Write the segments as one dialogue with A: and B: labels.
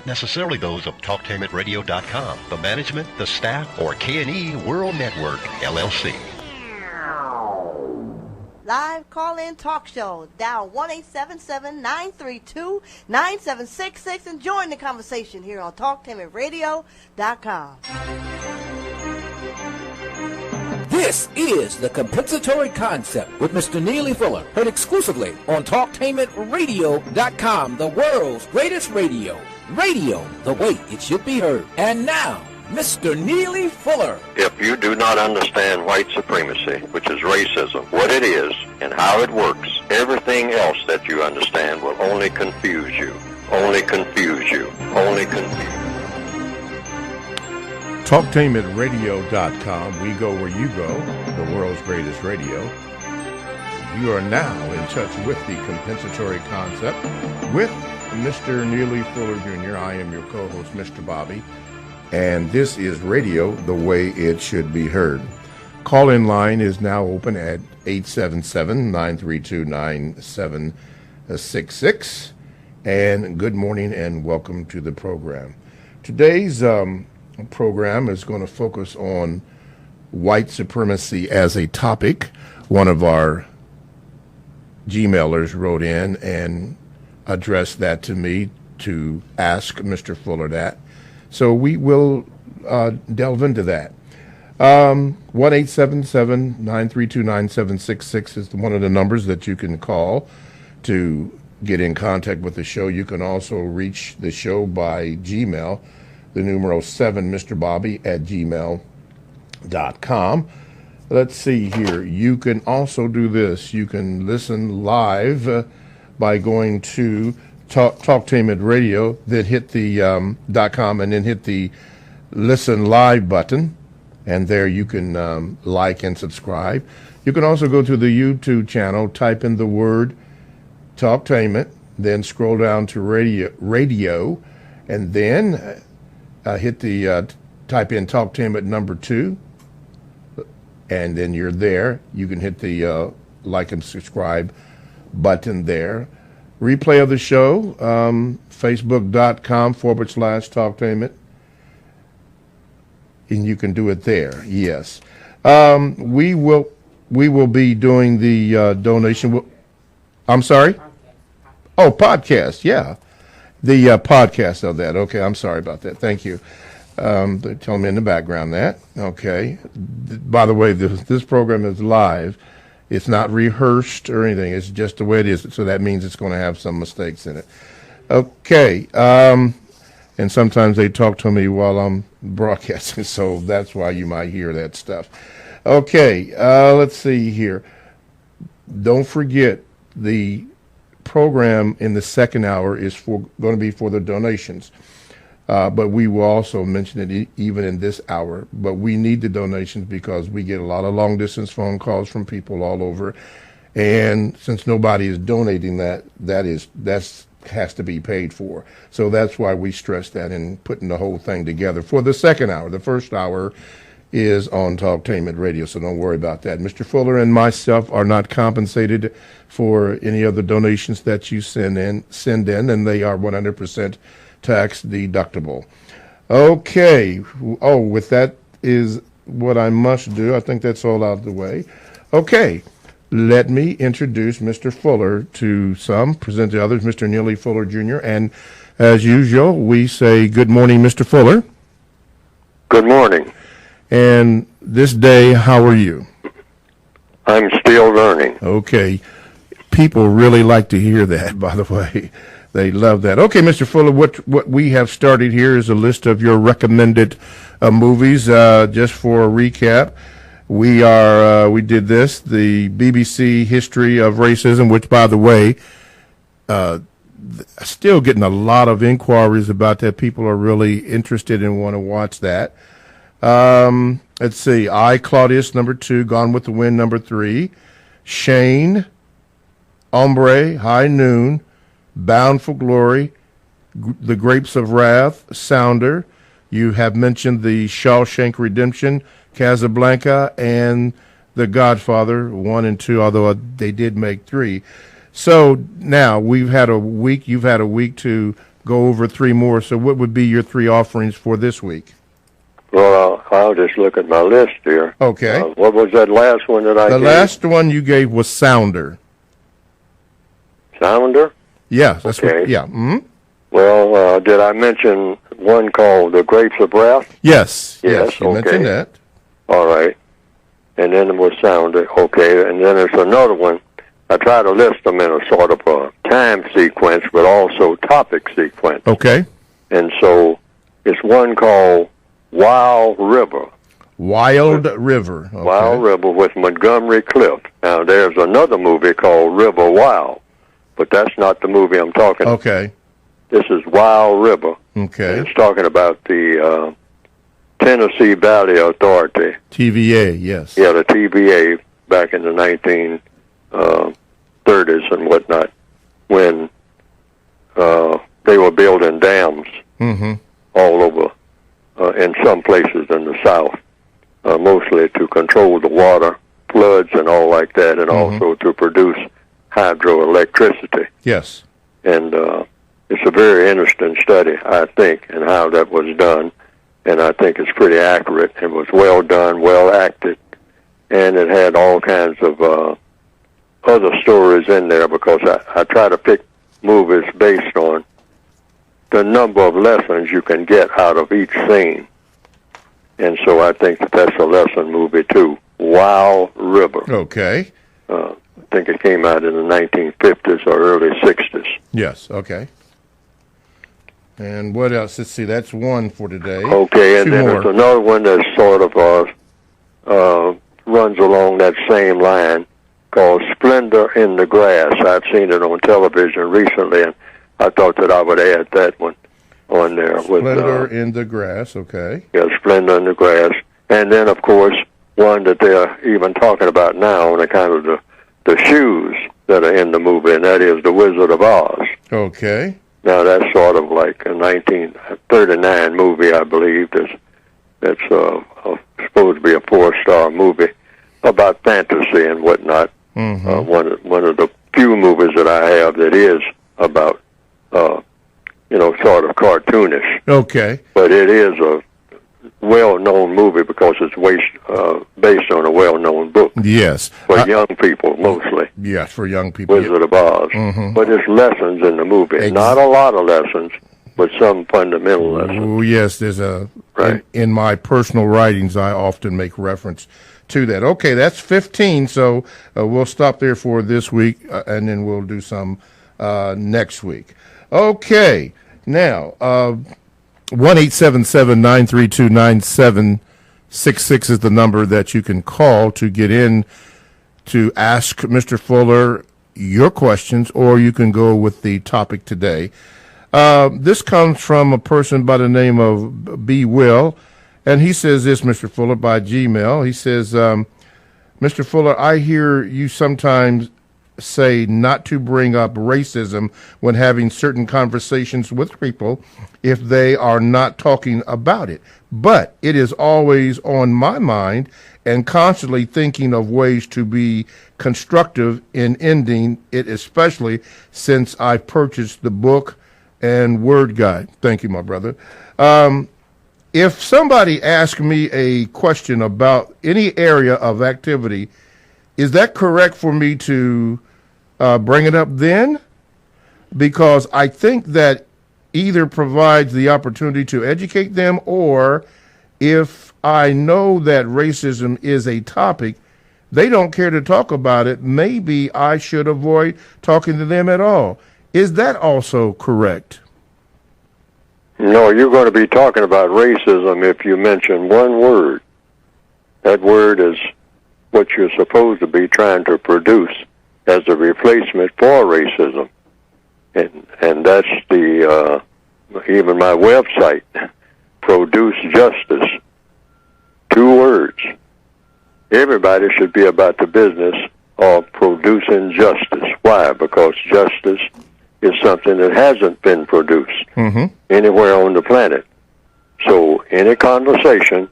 A: necessarily those of TalkTainmentRadio.com, the management, the staff, or K&E World Network, LLC.
B: Live call-in talk show. Dial 1-877-932-9766 and join the conversation here on TalkTainmentRadio.com.
C: This is The Compensatory Concept with Mr. Neely Fuller, heard exclusively on TalkTainmentRadio.com, the world's greatest radio. Radio, the way it should be heard. And now, Mr. Neely Fuller.
D: If you do not understand white supremacy, which is racism, what it is and how it works, everything else that you understand will only confuse you. Only confuse you. Only confuse you.
E: TalkTainmentRadio.com. We go where you go, the world's greatest radio. You are now in touch with the compensatory concept with Mr. Neely Fuller Jr. I am your co-host, Mr. Bobby, and this is radio the way it should be heard. Call-in line is now open at 877-932-9766. And good morning and welcome to the program. Today's program is going to focus on white supremacy as a topic. One of our Gmailers wrote in and addressed that to me to ask Mr. Fuller that. So we will delve into that. 1-877-932-9766 is one of the numbers that you can call to get in contact with the show. You can also reach the show by Gmail, the numero 7, Mr. Bobby at gmail.com. Let's see here. You can also do this. You can listen live by going to Talktainment Radio, then hit the .com and then hit the listen live button, and there you can like and subscribe. You can also go to the YouTube channel, type in the word Talktainment, then scroll down to radio, and then hit the type in Talktainment number 2, and then you're there. You can hit the like and subscribe button there. Replay of the show, facebook.com/Talktainment, and you can do it there. Yes, we will be doing the donation. I'm sorry. Oh, podcast. Yeah, the podcast of that. Okay, I'm sorry about that. Thank you. They're telling me in the background that. Okay. By the way, this program is live. It's not rehearsed or anything. It's just the way it is. So that means it's going to have some mistakes in it. Okay. And sometimes they talk to me while I'm broadcasting, so that's why you might hear that stuff. Okay. Let's see here. Don't forget, the program in the second hour is going to be for the donations. But we will also mention it even in this hour. But we need the donations because we get a lot of long-distance phone calls from people all over. And since nobody is donating that has to be paid for. So that's why we stress that in putting the whole thing together for the second hour. The first hour is on Talktainment Radio, so don't worry about that. Mr. Fuller and myself are not compensated for any of the donations that you send in, and they are 100% tax deductible. Okay. Oh, with that is what I must do. I think that's all out of the way. Okay. Let me introduce Mr. Fuller to some, present to others, Mr. Neely Fuller Jr. And as usual, we say good morning, Mr. Fuller.
D: Good morning.
E: And this day, how are you?
D: I'm still learning.
E: Okay. People really like to hear that, by the way. They love that. Okay, Mr. Fuller, what we have started here is a list of your recommended movies. Just for a recap, we did this, the BBC History of Racism, which, by the way, still getting a lot of inquiries about that. People are really interested and want to watch that. Let's see, I, Claudius, number 2, Gone with the Wind, number 3, Shane, Ombre, High Noon, Bound for Glory, The Grapes of Wrath, Sounder. You have mentioned the Shawshank Redemption, Casablanca, and The Godfather 1 and 2, although they did make 3. So now you've had a week to go over 3 more. So what would be your 3 offerings for this week?
D: Well, I'll just look at my list here.
E: Okay.
D: What was that last one that I gave?
E: The last one you gave was Sounder.
D: Sounder?
E: Yeah, that's
D: okay.
E: What, yeah. Mm-hmm.
D: Well, did I mention one called The Grapes of Wrath?
E: Yes, you
D: okay.
E: mentioned that.
D: All right. And then it was Sounder. Okay. And then there's another one. I try to list them in a sort of a time sequence, but also topic sequence.
E: Okay.
D: And so it's one called Wild River.
E: Wild River. Okay.
D: Wild River with Montgomery Clift. Now, there's another movie called River Wild, but that's not the movie I'm talking about.
E: Okay.
D: This is Wild River.
E: Okay.
D: It's talking about the Tennessee Valley Authority.
E: TVA, yes.
D: Yeah, the TVA back in the 1930s and whatnot, when they were building dams all over in some places in the South, mostly to control the water, floods and all like that, and also to produce hydroelectricity.
E: Yes.
D: And it's a very interesting study, I think, in how that was done, and I think it's pretty accurate. It was well done, well acted, and it had all kinds of other stories in there, because I try to pick movies based on the number of lessons you can get out of each scene. And so I think that's a lesson movie, too. Wild River.
E: Okay.
D: I think it came out in the 1950s or early 60s.
E: Yes, okay. And what else? Let's see, that's one for today.
D: Okay, and
E: 2
D: then
E: more.
D: there's another one that sort of runs along that same line called Splendor in the Grass. I've seen it on television recently, and I thought that I would add that one on there.
E: Splendor in the Grass, okay.
D: Yeah, Splendor in the Grass. And then, of course, one that they're even talking about now on account of the shoes that are in the movie, and that is The Wizard of Oz.
E: Okay.
D: Now, that's sort of like a 1939 movie, I believe. That's supposed to be a 4-star movie about fantasy and whatnot. One of the few movies that I have that is about, sort of cartoonish.
E: Okay.
D: But it is a well-known movie because it's based on a well-known book.
E: Yes.
D: For young people, mostly.
E: Yes, for young people.
D: Wizard of Oz. But there's lessons in the movie. Not a lot of lessons, but some fundamental lessons.
E: Oh, yes, there's
D: right.
E: In my personal writings, I often make reference to that. Okay, that's 15, so we'll stop there for this week, and then we'll do some next week. Okay, now, 1-877-932-9766 is the number that you can call to get in to ask Mr. Fuller your questions, or you can go with the topic today. This comes from a person by the name of B. Will, and he says this, Mr. Fuller, by Gmail. He says, Mr. Fuller, I hear you sometimes say not to bring up racism when having certain conversations with people if they are not talking about it. But it is always on my mind and constantly thinking of ways to be constructive in ending it, especially since I purchased the book and word guide. Thank you, my brother. If somebody asks me a question about any area of activity, is that correct for me to bring it up then? Because I think that either provides the opportunity to educate them, or if I know that racism is a topic, they don't care to talk about it, maybe I should avoid talking to them at all. Is that also correct?
D: No, you're going to be talking about racism if you mention one word. That word is what you're supposed to be trying to produce as a replacement for racism. And that's the, even my website, Produce Justice. 2 words. Everybody should be about the business of producing justice. Why? Because justice is something that hasn't been produced anywhere on the planet. So any conversation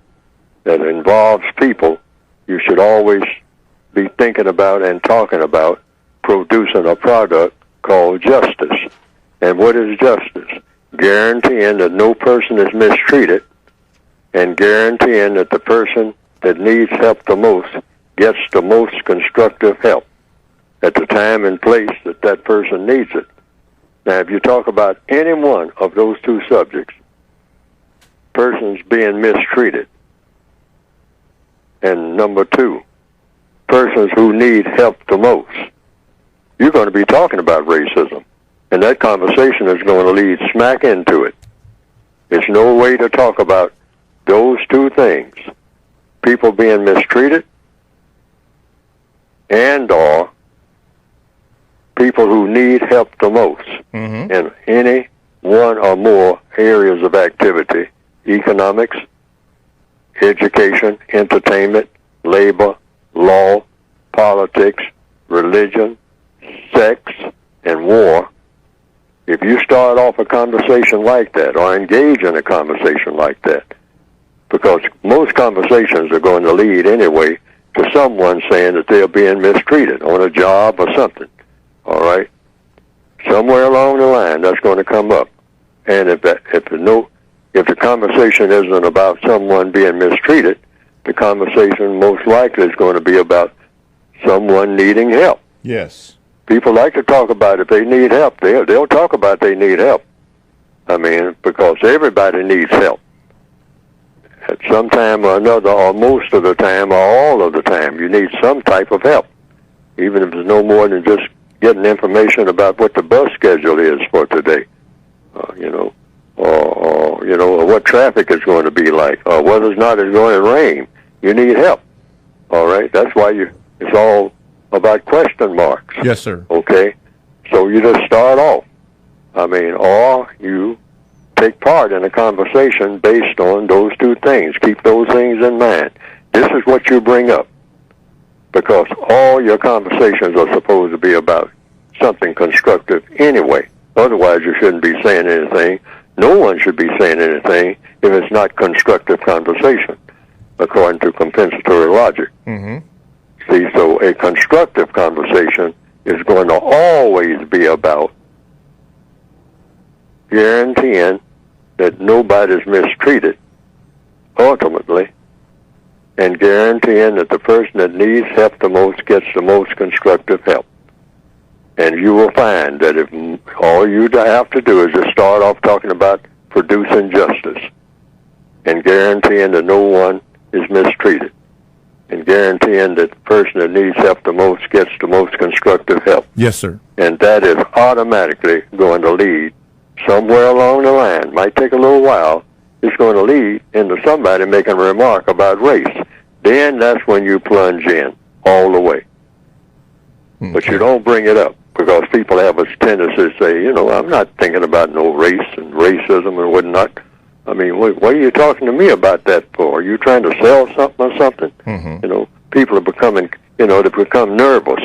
D: that involves people, you should always be thinking about and talking about producing a product called justice. And what is justice? guaranteeing that no person is mistreated, and guaranteeing that the person that needs help the most gets the most constructive help at the time and place that that person needs it. Now, if you talk about any one of those two subjects, persons being mistreated, and number two, persons who need help the most, you're going to be talking about racism. And that conversation is going to lead smack into it. There's no way to talk about those two things, people being mistreated and or people who need help the most in any one or more areas of activity: economics, education, entertainment, labor, law, politics, religion, sex, and war. If you start off a conversation like that or engage in a conversation like that, because most conversations are going to lead anyway to someone saying that they're being mistreated on a job or something, all right? Somewhere along the line, that's going to come up. And if the conversation isn't about someone being mistreated, the conversation most likely is going to be about someone needing help.
E: Yes.
D: People like to talk about if they need help. They'll talk about they need help. I mean, because everybody needs help. At some time or another, or most of the time, or all of the time, you need some type of help. Even if it's no more than just getting information about what the bus schedule is for today, or what traffic is going to be like, or whether or not it's going to rain. You need help. All right? That's why it's all about question marks.
E: Yes, sir.
D: Okay? So you just start off. I mean, or you take part in a conversation based on those two things. Keep those things in mind. This is what you bring up, because all your conversations are supposed to be about something constructive anyway. Otherwise, you shouldn't be saying anything. No one should be saying anything if it's not constructive conversation, according to compensatory logic. See, so a constructive conversation is going to always be about guaranteeing that nobody's mistreated, ultimately, and guaranteeing that the person that needs help the most gets the most constructive help. And you will find that if all you have to do is just start off talking about producing justice and guaranteeing that no one is mistreated and guaranteeing that the person that needs help the most gets the most constructive help.
E: Yes, sir.
D: And that is automatically going to lead somewhere along the line. Might take a little while. It's going to lead into somebody making a remark about race. Then that's when you plunge in all the way. Okay. But you don't bring it up, because people have a tendency to say, I'm not thinking about no race and racism and whatnot. I mean, what are you talking to me about that for? Are you trying to sell something or something? People are becoming, they become nervous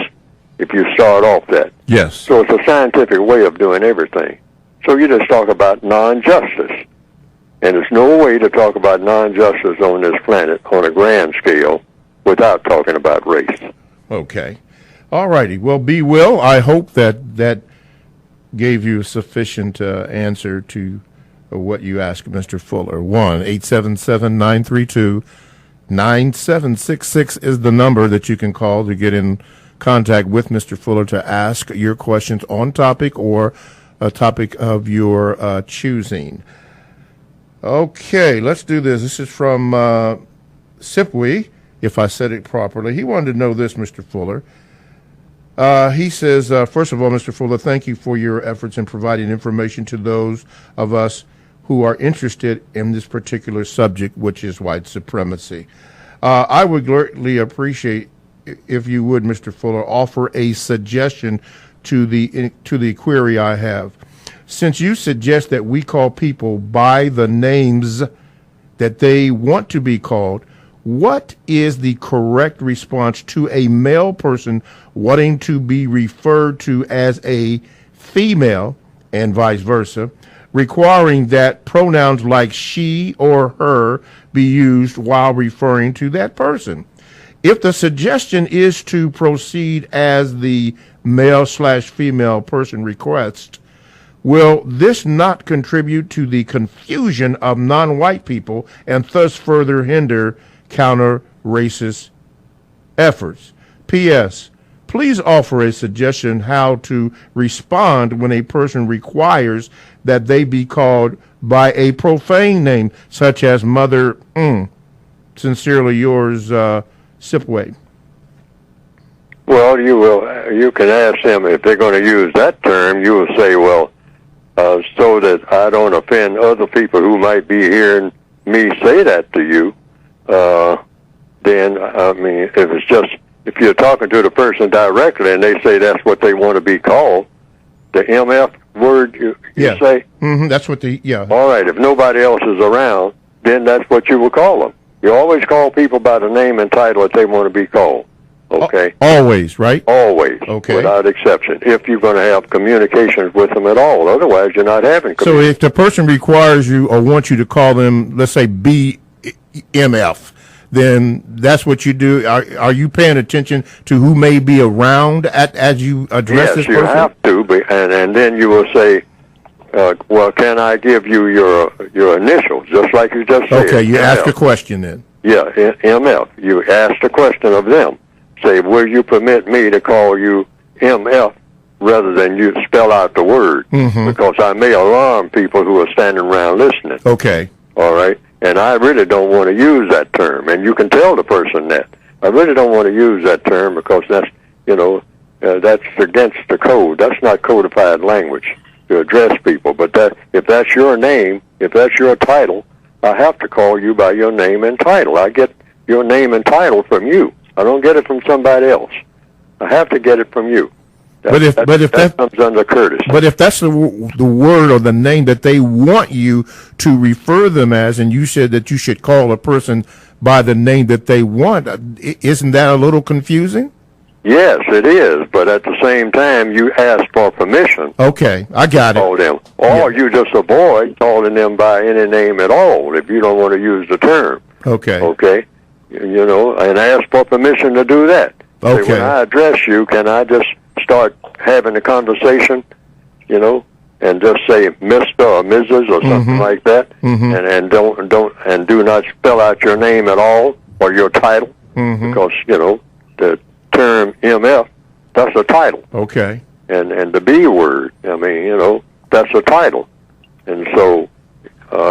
D: if you start off that.
E: Yes.
D: So it's a scientific way of doing everything. So you just talk about non-justice. And there's no way to talk about non-justice on this planet on a grand scale without talking about race.
E: Okay. All righty. Well, B. Will, I hope that gave you a sufficient answer to what you asked Mr. Fuller. 1-877-932-9766 is the number that you can call to get in contact with Mr. Fuller to ask your questions on topic or a topic of your choosing. Okay, let's do this. This is from Sipwe, if I said it properly. He wanted to know this, Mr. Fuller. He says, first of all, Mr. Fuller, thank you for your efforts in providing information to those of us who are interested in this particular subject, which is white supremacy. I would greatly appreciate if you would, Mr. Fuller, offer a suggestion to the query I have. Since you suggest that we call people by the names that they want to be called, what is the correct response to a male person wanting to be referred to as a female and vice versa, requiring that pronouns like she or her be used while referring to that person? If the suggestion is to proceed as the male/female person requests, Will this not contribute to the confusion of non-white people and thus further hinder counter-racist efforts? P.S. Please offer a suggestion how to respond when a person requires that they be called by a profane name, such as Mother. Sincerely yours, Sipway.
D: Well, you can ask them if they're going to use that term. You will say, well, so that I don't offend other people who might be hearing me say that to you. Then I mean, if you're talking to the person directly and they say that's what they want to be called, the MF word you say.
E: That's what
D: All right. If nobody else is around, then that's what you will call them. You always call people by the name and title that they want to be called. Okay.
E: Always, right?
D: Always.
E: Okay.
D: Without exception. If you're going to have communications with them at all. Otherwise, you're not having
E: So if the person requires you or wants you to call them, let's say BMF, then that's what you do. Are you paying attention to who may be around as you address this person?
D: Yes, you have to. And then you will say, well, can I give you your initials, just like you just said?
E: Okay, you
D: MF.
E: ask a question then.
D: Yeah, MF. You ask the question of them. Say, will you permit me to call you MF rather than you spell out the word? Because I may alarm people who are standing around listening.
E: Okay.
D: All right? And I really don't want to use that term. And you can tell the person that. I really don't want to use that term because that's, that's against the code. That's not codified language to address people. But if that's your name, if that's your title, I have to call you by your name and title. I get your name and title from you. I don't get it from somebody else. I have to get it from you. That comes under courtesy.
E: But if that's the word or the name that they want you to refer them as, and you said that you should call a person by the name that they want, isn't that a little confusing?
D: Yes, it is. But at the same time, you ask for permission.
E: Okay, I got it.
D: Call them. Or you just avoid calling them by any name at all if you don't want to use the term.
E: Okay.
D: Okay. And ask for permission to do that.
E: Okay.
D: Say, when I address you, can I just start having a conversation, and just say Mr. or Mrs. or something like that, and do not spell out your name at all or your title, because the term MF, that's a title.
E: Okay.
D: And the B word, that's a title, and so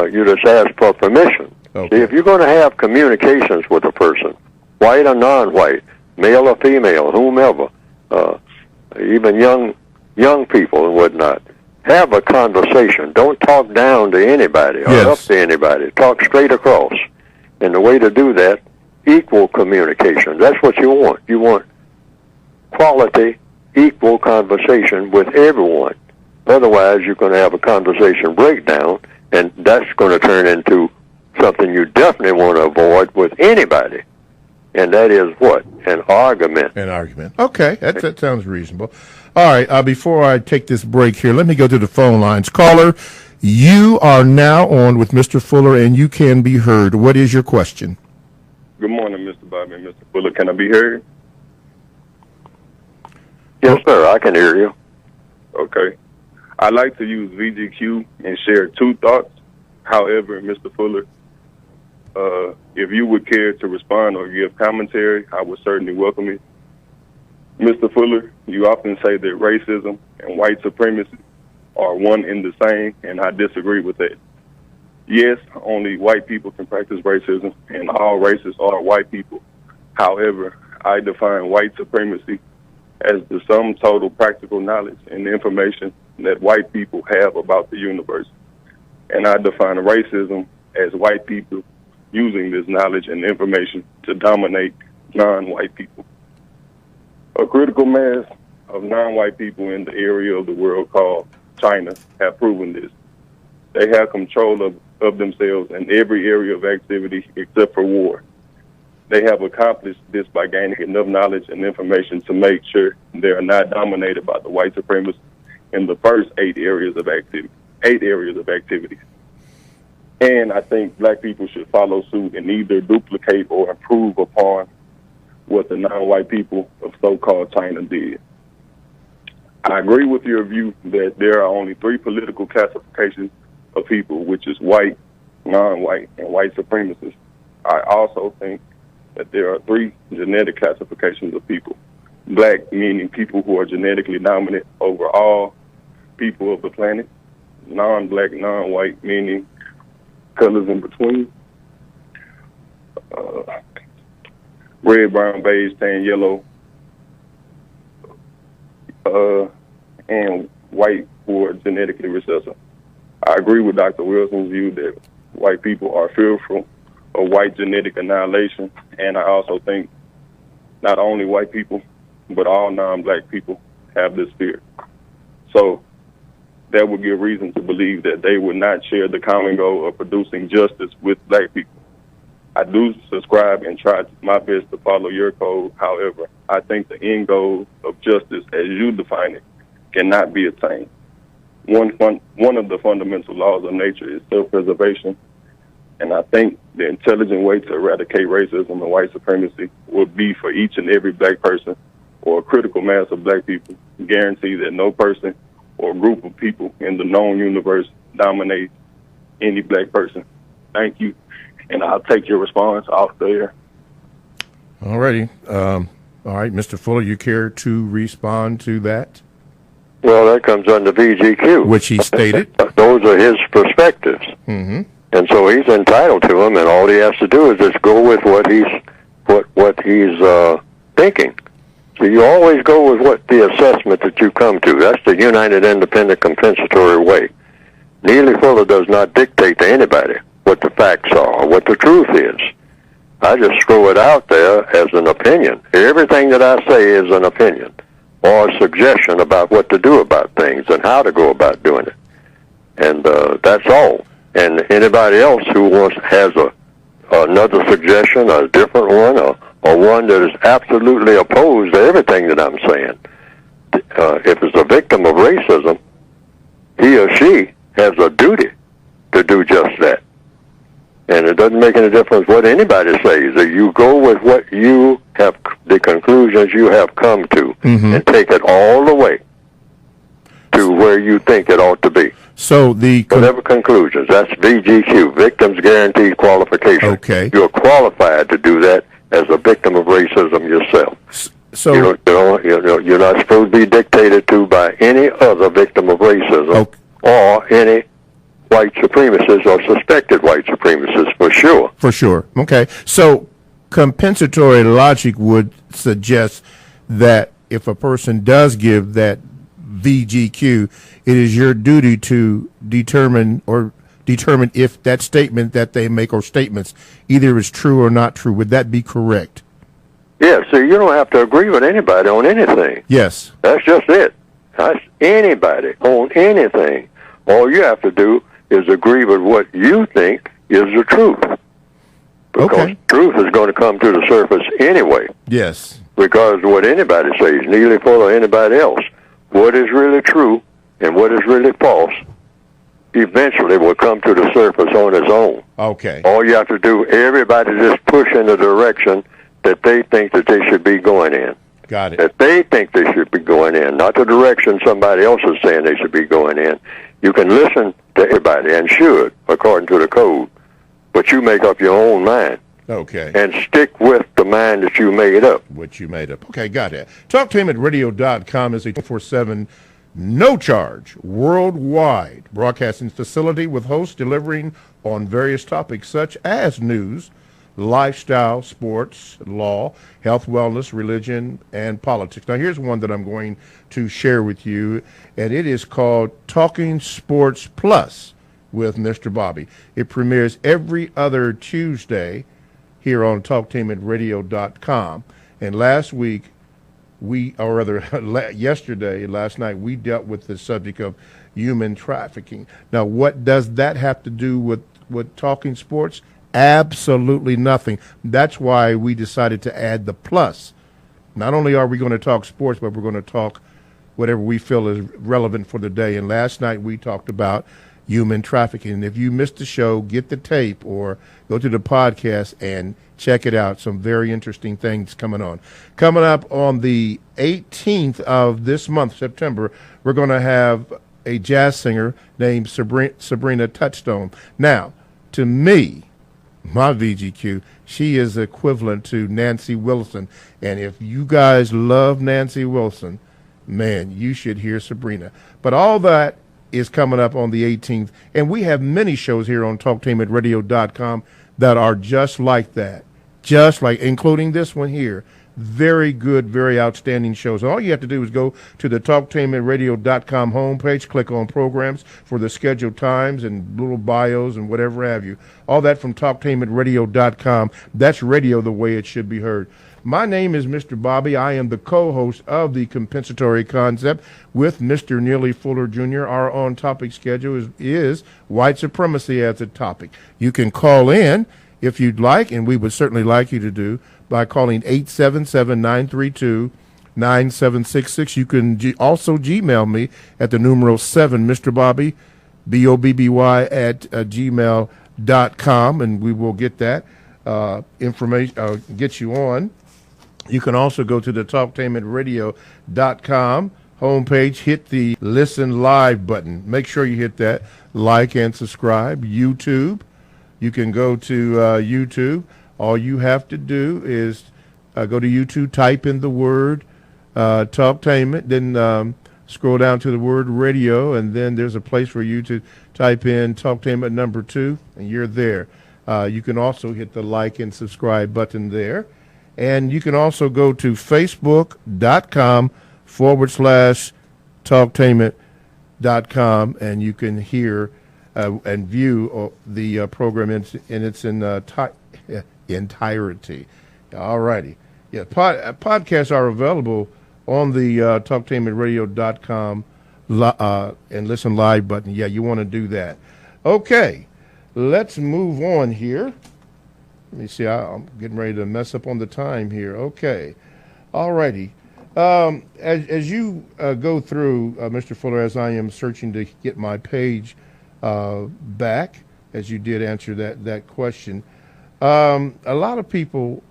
D: you just ask for permission.
E: Okay.
D: See, if you're going to have communications with a person, white or non-white, male or female, whomever, even young people and whatnot, have a conversation. Don't talk down to anybody or up to anybody. Talk straight across. And the way to do that, equal communication. That's what you want. You want quality, equal conversation with everyone. Otherwise, you're going to have a conversation breakdown, and that's going to turn into something you definitely want to avoid with anybody. And that is what? An argument.
E: An argument. Okay, that sounds reasonable. All right, before I take this break here, let me go to the phone lines. Caller, you are now on with Mr. Fuller, and you can be heard. What is your question?
F: Good morning, Mr. Bobby and Mr. Fuller. Can I be heard?
D: Yes, sir, I can hear you.
F: Okay. I like to use VGQ and share two thoughts. However, Mr. Fuller, if you would care to respond or give commentary, I would certainly welcome it. Mr. Fuller, you often say that racism and white supremacy are one and the same, and I disagree with that. Yes, only white people can practice racism, and all races are white people. However, I define white supremacy as the sum total practical knowledge and information that white people have about the universe. And I define racism as white people using this knowledge and information to dominate non-white people. A critical mass of non-white people in the area of the world called China have proven this. They have control of themselves in every area of activity except for war. They have accomplished this by gaining enough knowledge and information to make sure they are not dominated by the white supremacists in the first 8 areas of activity. And I think black people should follow suit and either duplicate or improve upon what the non-white people of so-called China did. I agree with your view that there are only 3 political classifications of people, which is white, non-white, and white supremacists. I also think that there are 3 genetic classifications of people. Black, meaning people who are genetically dominant over all people of the planet. Non-black, non-white, meaning colors in between. Red, brown, beige, tan, yellow, and white who are genetically recessive. I agree with Dr. Wilson's view that white people are fearful of white genetic annihilation, and I also think not only white people, but all non-black people have this fear. So that would give reason to believe that they would not share the common goal of producing justice with black people. I do subscribe and try my best to follow your code. However, I think the end goal of justice, as you define it, cannot be attained. One of the fundamental laws of nature is self-preservation, and I think the intelligent way to eradicate racism and white supremacy would be for each and every black person or a critical mass of black people guarantee that no person or group of people in the known universe dominates any black person. Thank you, and I'll take your response off the air.
E: All righty. All right, Mr. Fuller, you care to respond to that?
D: Well, that comes under VGQ.
E: Which he stated.
D: Those are his perspectives.
E: Mm-hmm.
D: And so he's entitled to them, and all he has to do is just go with what he's thinking. So you always go with what the assessment that you come to. That's the United Independent Compensatory way. Neely Fuller does not dictate to anybody what the facts are or what the truth is. I just throw it out there as an opinion. Everything that I say is an opinion or a suggestion about what to do about things and how to go about doing it. And that's all. And anybody else who has another suggestion, a different one, or one that is absolutely opposed to everything that I'm saying, if it's a victim of racism, he or she has a duty to do just that. And it doesn't make any difference what anybody says. You go with what you have, the conclusions you have come to,
E: mm-hmm.
D: and take it all the way to where you think it ought to be.
E: So
D: whatever conclusions, that's VGQ, Victims Guaranteed Qualification.
E: Okay.
D: You're qualified to do that as a victim of racism yourself.
E: So
D: you're not supposed to be dictated to by any other victim of racism or any white supremacists or suspected white supremacists, for sure.
E: For sure. Okay. So compensatory logic would suggest that if a person does give that VGQ, it is your duty to determine if that statement that they make or statements either is true or not true. Would that be correct?
D: Yeah, so you don't have to agree with anybody on anything.
E: Yes.
D: That's just it. That's anybody on anything. All you have to do is agree with what you think is the truth. Because truth is going to come to the surface anyway.
E: Yes.
D: Regardless of what anybody says, Neely Fuller or anybody else. What is really true and what is really false eventually will come to the surface on its own.
E: Okay.
D: All you have to do, everybody just push in the direction that they think that they should be going in.
E: Got it.
D: That they think they should be going in, not the direction somebody else is saying they should be going in. You can listen to everybody and should, according to the code, but you make up your own mind.
E: Okay.
D: And stick with the mind that you made up.
E: What you made up. Okay, got it. TalkTameRadio.com is a 24/7, no charge, worldwide broadcasting facility with hosts delivering on various topics such as news, lifestyle, sports, law, health, wellness, religion, and politics. Now, here's one that I'm going to share with you, and it is called Talking Sports Plus with Mr. Bobby. It premieres every other Tuesday here on TalkTameRadio.com. And last night, we dealt with the subject of human trafficking. Now, what does that have to do with talking sports? Absolutely nothing. That's why we decided to add the plus. Not only are we going to talk sports, but we're going to talk whatever we feel is relevant for the day. And last night we talked about human trafficking. And if you missed the show, get the tape or go to the podcast and check it out. Some very interesting things coming on. Coming up on the 18th of this month, September, we're going to have a jazz singer named Sabrina Touchstone. Now, to me, my VGQ, she is equivalent to Nancy Wilson. And if you guys love Nancy Wilson, man, you should hear Sabrina. But all that is coming up on the 18th. And we have many shows here on TalkTainMenRadio.com that are just like that. Just like, including this one here. Very good, very outstanding shows. All you have to do is go to the TalkTainMenRadio.com homepage, click on programs for the scheduled times and little bios and whatever have you. All that from TalkTainMenRadio.com. That's radio the way it should be heard. My name is Mr. Bobby. I am the co-host of the Compensatory Concept with Mr. Neely Fuller Jr. Our on-topic schedule is white supremacy as a topic. You can call in if you'd like, and we would certainly like you to do, by calling 877-932-9766. You can also Gmail me at the numeral 7, Mr. Bobby, BOBBY at gmail.com, and we will get that information, get you on. You can also go to the TalkTainmentRadio.com homepage, hit the Listen Live button. Make sure you hit that, like and subscribe. YouTube, you can go to YouTube. All you have to do is go to YouTube, type in the word Talktainment, then scroll down to the word radio, and then there's a place for you to type in Talktainment number 2, and you're there. You can also hit the like and subscribe button there. And you can also go to Facebook.com/Talktainment.com, and you can hear and view the program in its entirety. All righty. Yeah, podcasts are available on the TalkTainmentRadio.com and Listen Live button. Yeah, you want to do that. Okay, let's move on here. Let me see. I'm getting ready to mess up on the time here. Okay. All righty. As you go through, Mr. Fuller, as I am searching to get my page back, as you did answer that question, a lot of people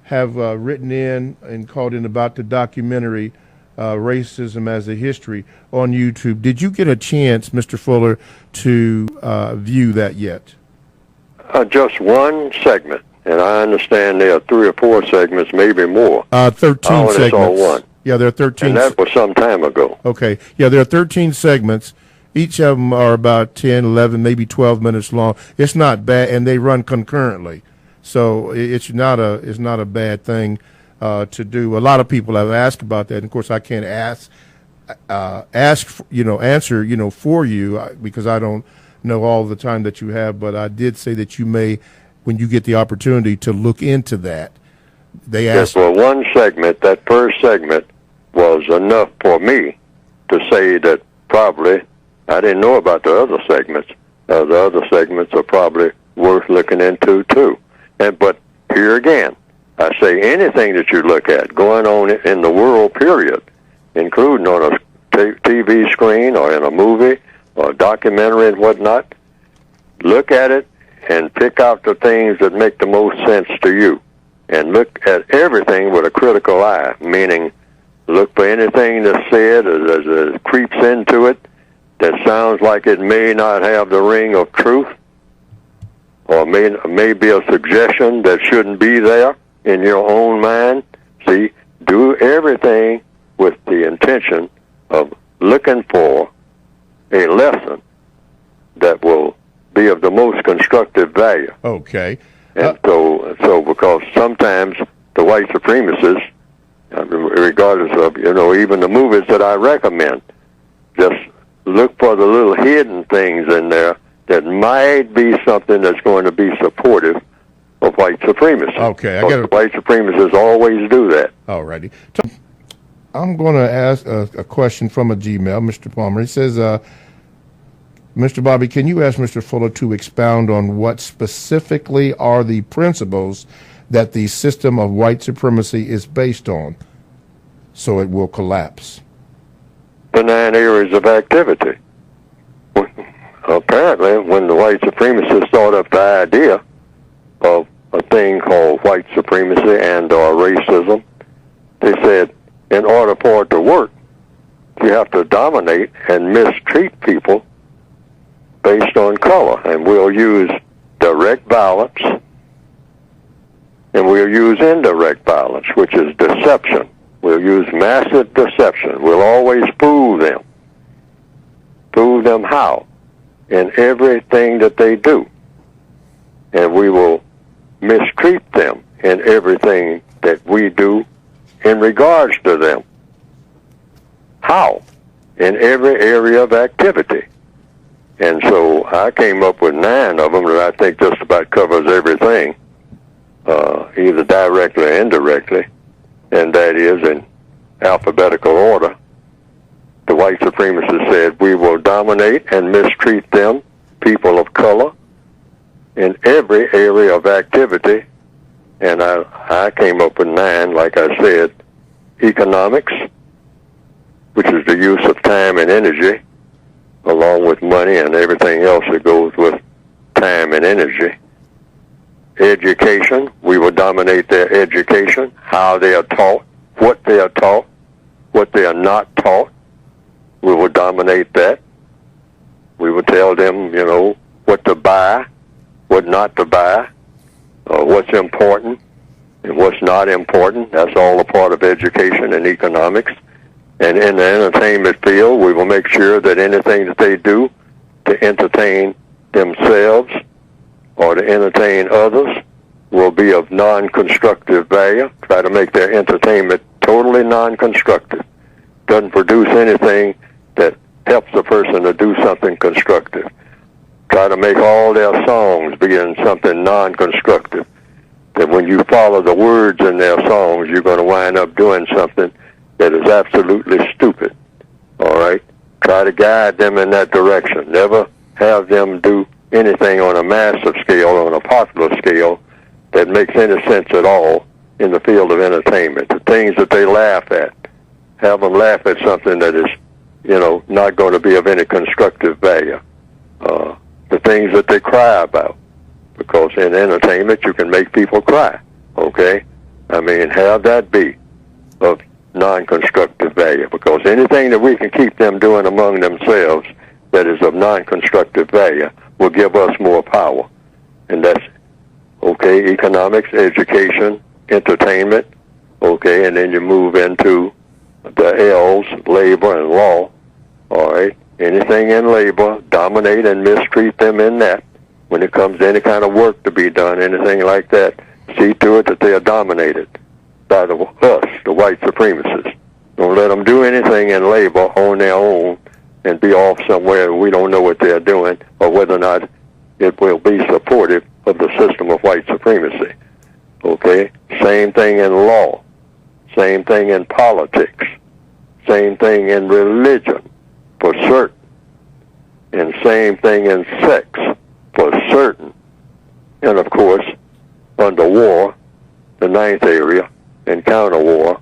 E: have written in and called in about the documentary Racism as a History on YouTube. Did you get a chance, Mr. Fuller, to view that yet?
D: Just one segment, and I understand there are 3 or 4 segments, maybe more.
E: 13 segments.
D: I only saw one.
E: Yeah, there are 13.
D: And that was some time ago.
E: Okay. Yeah, there are 13 segments. Each of them are about 10, 11, maybe 12 minutes long. It's not bad, and they run concurrently. So it's not a bad thing to do. A lot of people have asked about that. And of course, I can't answer for you because I don't know all the time that you have. But I did say that you may, when you get the opportunity, to look into that. They asked.
D: Yes, well, one segment, that first segment, was enough for me to say that probably I didn't know about the other segments. The other segments are probably worth looking into too. But here again, I say anything that you look at going on in the world, period, including on a TV screen or in a movie or a documentary and whatnot, look at it and pick out the things that make the most sense to you. And look at everything with a critical eye, meaning look for anything that's said as creeps into it that sounds like it may not have the ring of truth, or may be a suggestion that shouldn't be there in your own mind. See, do everything with the intention of looking for a lesson that will be of the most constructive value.
E: Okay.
D: And so because sometimes the white supremacists, regardless of, even the movies that I recommend, just look for the little hidden things in there that might be something that's going to be supportive of white supremacy.
E: Okay,
D: white supremacists always do that.
E: All righty. I'm going to ask a question from a Gmail, Mr. Palmer. He says, Mr. Bobby, can you ask Mr. Fuller to expound on what specifically are the principles that the system of white supremacy is based on so it will collapse?
D: The 9 areas of activity. apparently, when the white supremacists thought up the idea of a thing called white supremacy and or racism, they said, in order for it to work, you have to dominate and mistreat people based on color. And we'll use direct violence, and we'll use indirect violence, which is deception. We'll use massive deception. We'll always fool them. Fool them how? In everything that they do. And we will mistreat them in everything that we do in regards to them. How? In every area of activity. And so I came up with 9 of them that I think just about covers everything, either directly or indirectly, and that is in alphabetical order. The white supremacists said, we will dominate and mistreat them, people of color, in every area of activity. And I came up with 9, like I said: economics, which is the use of time and energy, along with money and everything else that goes with time and energy. Education, we will dominate their education, how they are taught, what they are taught, what they are not taught. We will dominate that. We will tell them, what to buy, what not to buy, what's important and what's not important. That's all a part of education and economics. And in the entertainment field, we will make sure that anything that they do to entertain themselves or to entertain others will be of non-constructive value. Try to make their entertainment totally non-constructive. Doesn't produce anything that helps a person to do something constructive. Try to make all their songs be in something non-constructive. That when you follow the words in their songs, you're going to wind up doing something that is absolutely stupid. All right? Try to guide them in that direction. Never have them do anything on a massive scale, on a popular scale, that makes any sense at all in the field of entertainment. The things that they laugh at, have them laugh at something that is, not going to be of any constructive value. The things that they cry about, because in entertainment you can make people cry, okay? Have that be of non-constructive value, because anything that we can keep them doing among themselves that is of non-constructive value will give us more power. And that's, okay, economics, education, entertainment, okay, and then you move into the L's, labor and law, all right? Anything in labor, dominate and mistreat them in that. When it comes to any kind of work to be done, anything like that, see to it that they are dominated by us, the white supremacists. Don't let them do anything in labor on their own and be off somewhere we don't know what they're doing or whether or not it will be supportive of the system of white supremacy. Okay? Same thing in law. Same thing in politics. Same thing in religion, for certain. And same thing in sex, for certain. And of course, under war, the 9th area, and counter-war,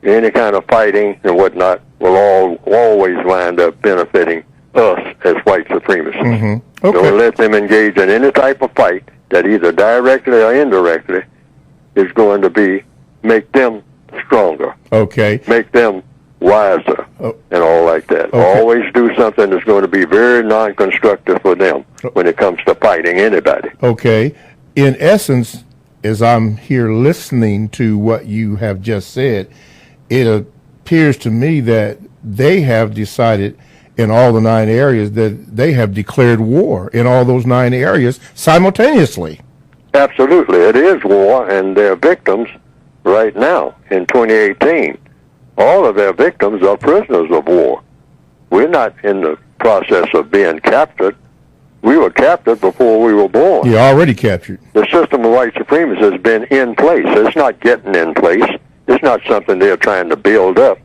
D: any kind of fighting and whatnot will always wind up benefiting us as white supremacists.
E: Mm-hmm. Okay.
D: Don't let them engage in any type of fight that either directly or indirectly is going to make them stronger.
E: Okay.
D: Make them wiser and all like that.
E: Okay.
D: Always do something that's going to be very non-constructive for them when it comes to fighting anybody.
E: Okay. In essence, as I'm here listening to what you have just said, it appears to me that they have decided in all the 9 areas that they have declared war in all those 9 areas simultaneously.
D: Absolutely. It is war, and they're victims right now in 2018. All of their victims are prisoners of war. We're not in the process of being captured. We were captured before we were born.
E: You're already captured.
D: The system of white supremacy has been in place. It's not getting in place. It's not something they're trying to build up.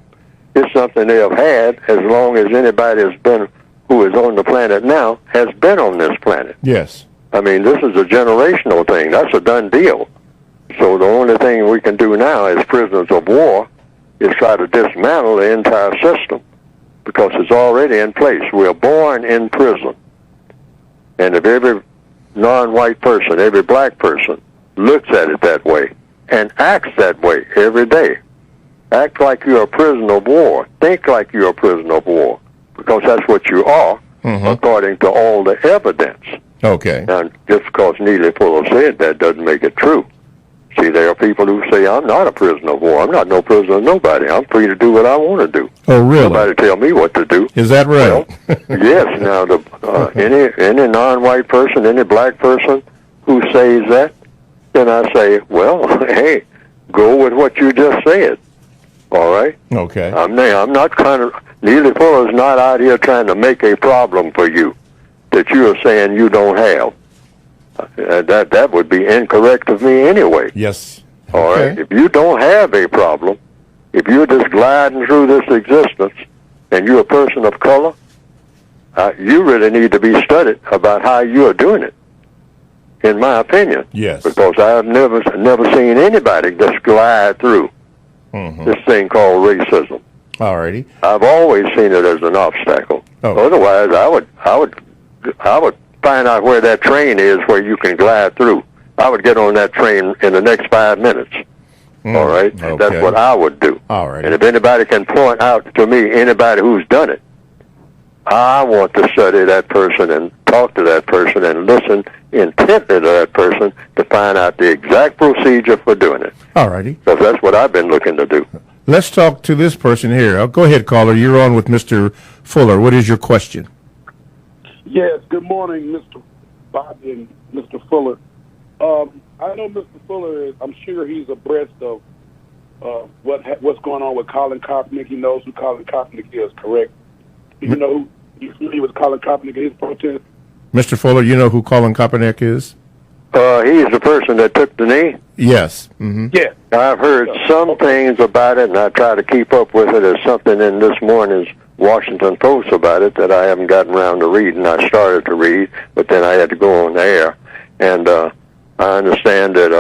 D: It's something they have had as long as anybody who is on the planet now has been on this planet.
E: Yes.
D: This is a generational thing. That's a done deal. So the only thing we can do now as prisoners of war is try to dismantle the entire system, because it's already in place. We're born in prison. And if every non-white person, every black person looks at it that way and acts that way every day, act like you're a prisoner of war, think like you're a prisoner of war, because that's what you are, according to all the evidence.
E: Okay.
D: Now, just because Neely Fuller said that doesn't make it true. See, there are people who say, I'm not a prisoner of war. I'm not no prisoner of nobody. I'm free to do what I want to do.
E: Oh, really?
D: Nobody tell me what to do.
E: Is that right?
D: Well, yes. Now, any non-white person, any black person who says that, then I say, well, hey, go with what you just said. All right?
E: Okay.
D: I'm not Neely Fuller's not out here trying to make a problem for you that you are saying you don't have. That would be incorrect of me anyway.
E: Yes.
D: All right. If you don't have a problem, if you're just gliding through this existence and you're a person of color, you really need to be studied about how you are doing it, in my opinion.
E: Yes.
D: Because I've never seen anybody just glide through this thing called racism.
E: All righty.
D: I've always seen it as an obstacle.
E: Oh.
D: Otherwise, I would find out where that train is where you can glide through. I would get on that train in the next 5 minutes. All right?
E: Okay.
D: That's what I would do.
E: All right.
D: And if anybody can point out to me anybody who's done it, I want to study that person and talk to that person and listen intently to that person to find out the exact procedure for doing it.
E: All righty.
D: Because that's what I've been looking to do.
E: Let's talk to this person here. Go ahead, caller. You're on with Mr. Fuller. What is your question?
G: Yes, good morning, Mr. Bobby and Mr. Fuller. I know Mr. Fuller I'm sure he's abreast of what's going on with Colin Kaepernick. He knows who Colin Kaepernick is, correct? You know you familiar with Colin Kaepernick and his protest?
E: Mr. Fuller, you know who Colin Kaepernick is?
D: He's the person that took the knee.
E: Yes. Mm-hmm.
G: Yeah.
D: I've heard some things about it, and I try to keep up with it. There's something in this morning's Washington Post about it that I haven't gotten around to reading. I started to read, but then I had to go on the air. And I understand that,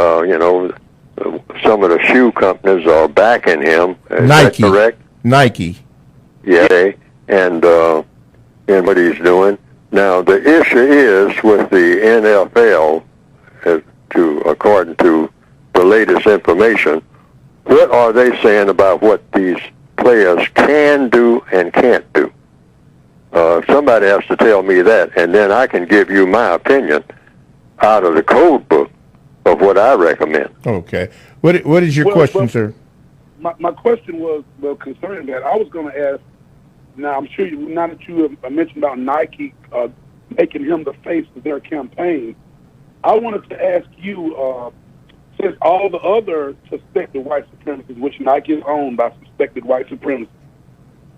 D: some of the shoe companies are backing him. Is
E: Nike.
D: that correct?
E: Nike.
D: Yeah. And what he's doing. Now, the issue is with the NFL, according to the latest information, what are they saying about what these players can do and can't do? Somebody has to tell me that, and then I can give you my opinion out of the code book of what I recommend.
E: Okay. What is your question, sir?
G: My question was concerning that. I was going to ask. Now I'm sure now that you have mentioned about Nike making him the face of their campaign, I wanted to ask you, since all the other suspected white supremacists, which Nike is owned by suspected white supremacists,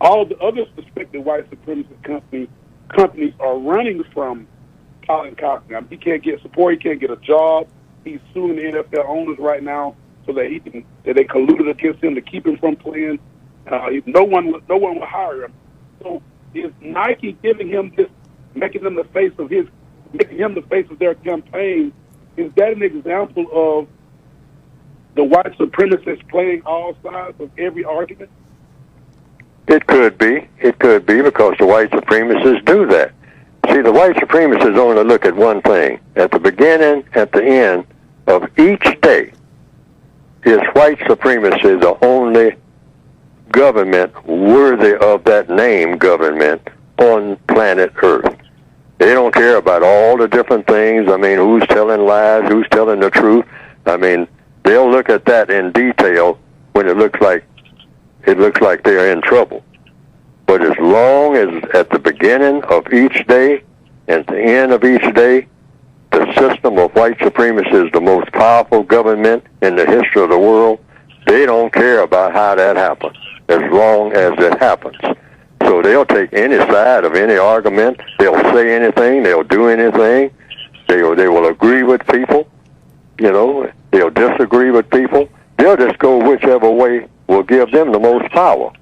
G: all the other suspected white supremacist companies are running from Colin Kaepernick. He can't get support. He can't get a job. He's suing the NFL owners right now so that they colluded against him to keep him from playing. No one will hire him. So is Nike giving him this, making him the face of their campaign? Is that an example of the white supremacists playing all sides of every argument?
D: It could be. It could be because the white supremacists do that. See, the white supremacists only look at one thing. At the beginning, at the end of each day, is white supremacy the only government worthy of that name government on planet Earth. They don't care about all the different things. I mean, who's telling lies, who's telling the truth. I mean, they'll look at that in detail when it looks like they're in trouble. But as long as at the beginning of each day and the end of each day, the system of white supremacy is the most powerful government in the history of the world, they don't care about how that happens, as long as it happens. So they'll take any side of any argument. They'll say anything. They'll do anything. They will agree with people. They'll disagree with people. They'll just go whichever way will give them the most power.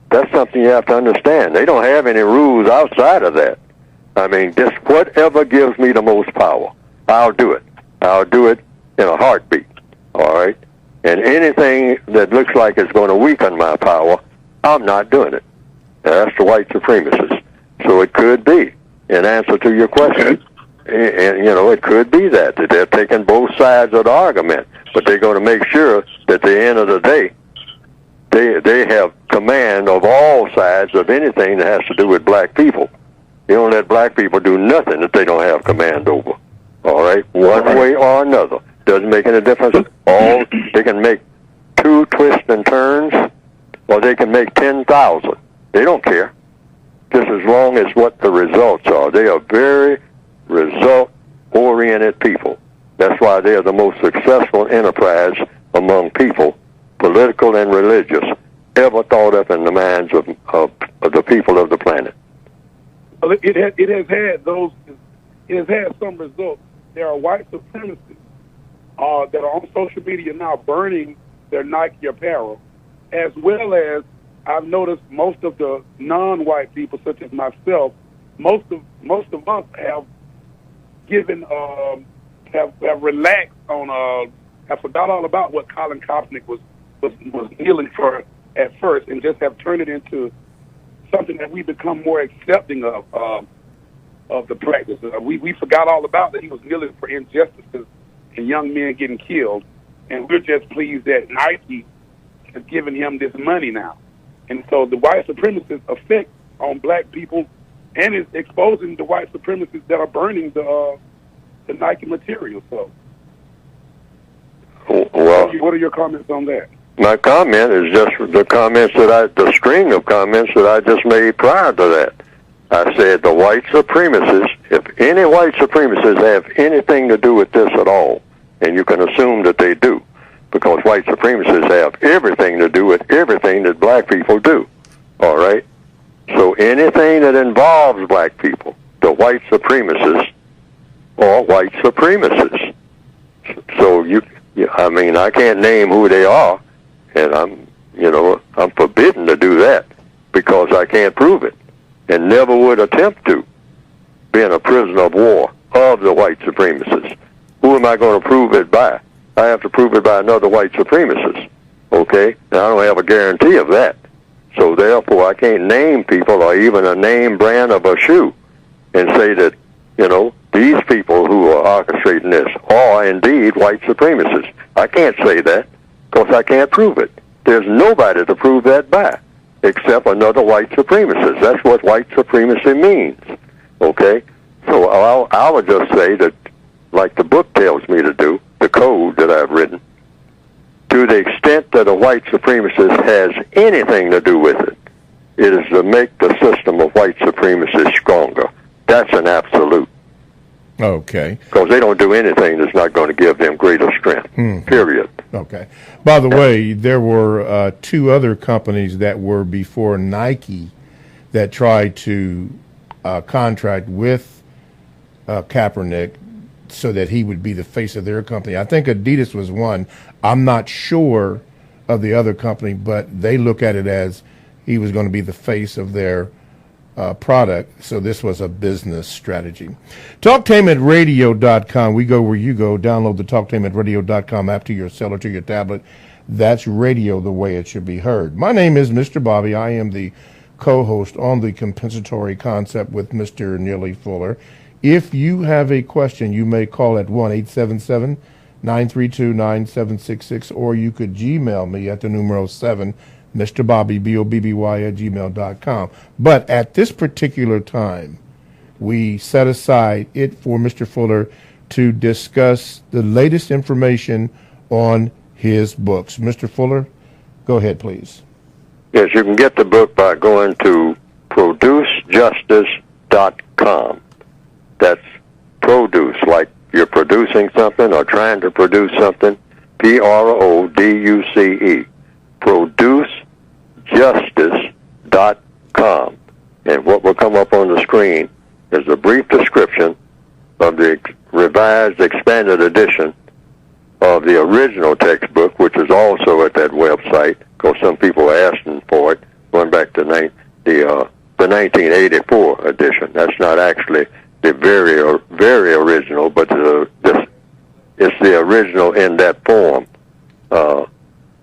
D: That's something you have to understand. They don't have any rules outside of that. I mean, just whatever gives me the most power, I'll do it. I'll do it in a heartbeat, all right? And anything that looks like it's going to weaken my power, I'm not doing it. That's the white supremacists. So it could be, in answer to your question, and it could be that they're taking both sides of the argument, but they're going to make sure that at the end of the day, they have command of all sides of anything that has to do with black people. You don't let black people do nothing that they don't have command over. All right, one way or another. Doesn't make any difference. They can make 2 twists and turns, or they can make 10,000. They don't care, just as long as what the results are. They are very result-oriented people. That's why they are the most successful enterprise among people, political and religious, ever thought up in the minds of the people of the planet.
G: Well, it has had some results. There are white supremacists that are on social media now burning their Nike apparel, as well as I've noticed most of the non-white people, such as myself, most of us have given have relaxed on have forgot all about what Colin Kaepernick was kneeling for at first, and just have turned it into something that we become more accepting of the practice. We forgot all about that he was kneeling for injustices and young men getting killed, and we're just pleased that Nike has given him this money now. And so the white supremacist effect on black people, and is exposing the white supremacists that are burning the Nike material. So,
D: well,
G: what are your comments on that?
D: My comment is just the string of comments that I just made prior to that. I said the white supremacists, if any white supremacists have anything to do with this at all, and you can assume that they do, because white supremacists have everything to do with everything that black people do, all right? So anything that involves black people, the white supremacists are white supremacists. So I can't name who they are, and I'm forbidden to do that because I can't prove it, and never would attempt to, being a prisoner of war of the white supremacists. Who am I going to prove it by? I have to prove it by another white supremacist, okay? Now, I don't have a guarantee of that. So, therefore, I can't name people or even a name brand of a shoe and say that, these people who are orchestrating this are indeed white supremacists. I can't say that because I can't prove it. There's nobody to prove that by except another white supremacist. That's what white supremacy means, okay? So I would just say that, like the book tells me to do, the code that I've written, to the extent that a white supremacist has anything to do with it, it is to make the system of white supremacy stronger. That's an absolute.
E: Okay.
D: Because they don't do anything that's not going to give them greater strength, period.
E: Okay. By the way, there were 2 other companies that were before Nike that tried to contract with Kaepernick so that he would be the face of their company. I think Adidas was one. I'm not sure of the other company, but they look at it as he was going to be the face of their product. So this was a business strategy. TalkTainmentRadio.com. We go where you go. Download the TalkTainmentRadio.com app to your cell or to your tablet. That's radio the way it should be heard. My name is Mr. Bobby. I am the co-host on the compensatory concept with Mr. Neely Fuller. If you have a question, you may call at 1-877-932-9766, or you could Gmail me at the numero 7, Mr. Bobby, B-O-B-B-Y, @gmail.com. But at this particular time, we set aside it for Mr. Fuller to discuss the latest information on his books. Mr. Fuller, go ahead, please.
D: Yes, you can get the book by going to producejustice.com. That's produce, like you're producing something or trying to produce something, Produce, producejustice.com. And what will come up on the screen is a brief description of the revised, expanded edition of the original textbook, which is also at that website, because some people are asking for it, going back to the 1984 edition. That's not actually the very original, but it's the original in that form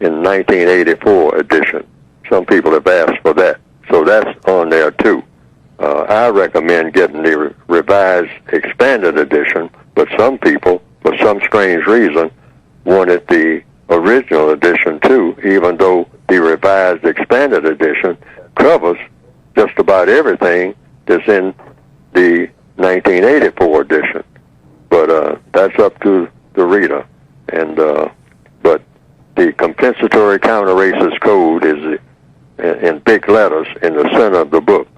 D: in 1984 edition. Some people have asked for that, so that's on there too. I recommend getting the revised expanded edition, but some people, for some strange reason, wanted the original edition too, even though the revised expanded edition covers just about everything that's in the 1984 edition. But that's up to the reader. And but the compensatory counter-racist code is in big letters in the center of the book.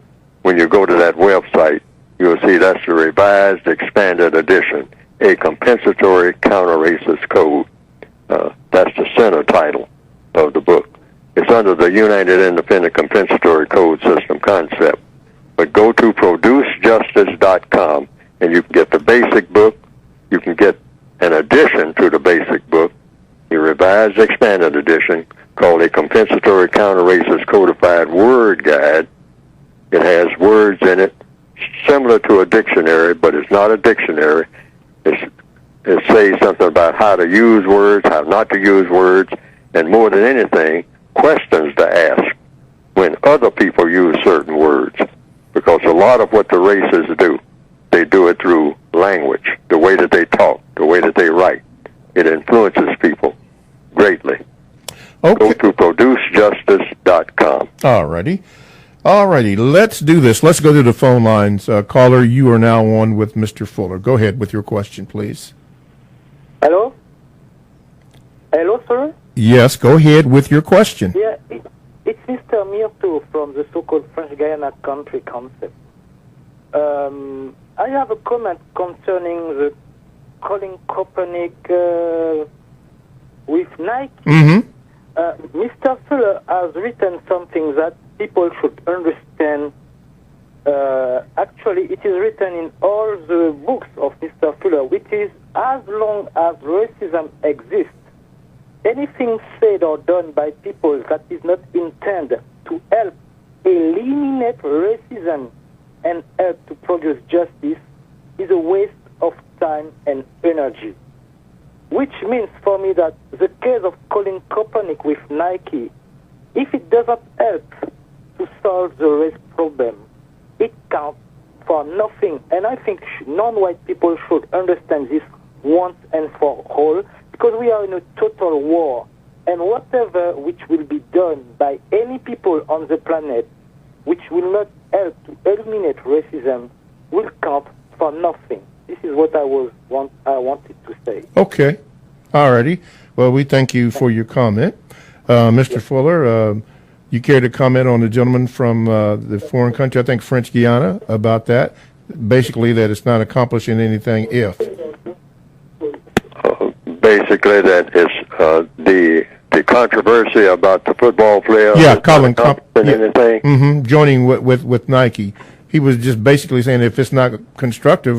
D: When you go to that website, you'll see that's the revised expanded edition, a compensatory counter-racist code. That's the center title of the book. It's under the United Independent Compensatory Code System concept. But go to producejustice.com and you can get the basic book. You can get an addition to the basic book, the revised expanded edition called a Compensatory Counter-Racist Codified Word Guide. It has words in it similar to a dictionary, but it's not a dictionary. It says something about how to use words, how not to use words, and more than anything, questions to ask when other people use certain words. Because a lot of what the racists do, they do it through language, the way that they talk, the way that they write. It influences people greatly.
E: Okay.
D: Go to producejustice.com.
E: All righty. Let's do this. Let's go to the phone lines. Caller, you are now on with Mr. Fuller. Go ahead with your question, please.
H: Hello? Hello, sir?
E: Yes, go ahead with your question.
H: Yeah, it's Mr. Myrto from the so-called French Guiana country concept. I have a comment concerning the Colin Kaepernick with Nike.
E: Mm-hmm.
H: Mr. Fuller has written something that people should understand. Actually, it is written in all the books of Mr. Fuller, which is as long as racism exists, anything said or done by people that is not intended to help eliminate racism and help to produce justice is a waste of time and energy. Which means for me that the case of Colin Kaepernick with Nike, if it doesn't help to solve the race problem, it counts for nothing. And I think non-white people should understand this once and for all, because we are in a total war. And whatever which will be done by any people on the planet which will not help to eliminate racism will count for nothing. This is what I wanted to say.
E: Okay. All righty. Well, we thank you for your comment. Mr. Fuller, you care to comment on the gentleman from the foreign country, I think French Guiana, about that? Basically, that it's not accomplishing anything if.
D: Basically, that is the controversy about the football player.
E: Yeah, Colin
D: anything.
E: Mm-hmm, joining with Nike. He was just basically saying if it's not constructive,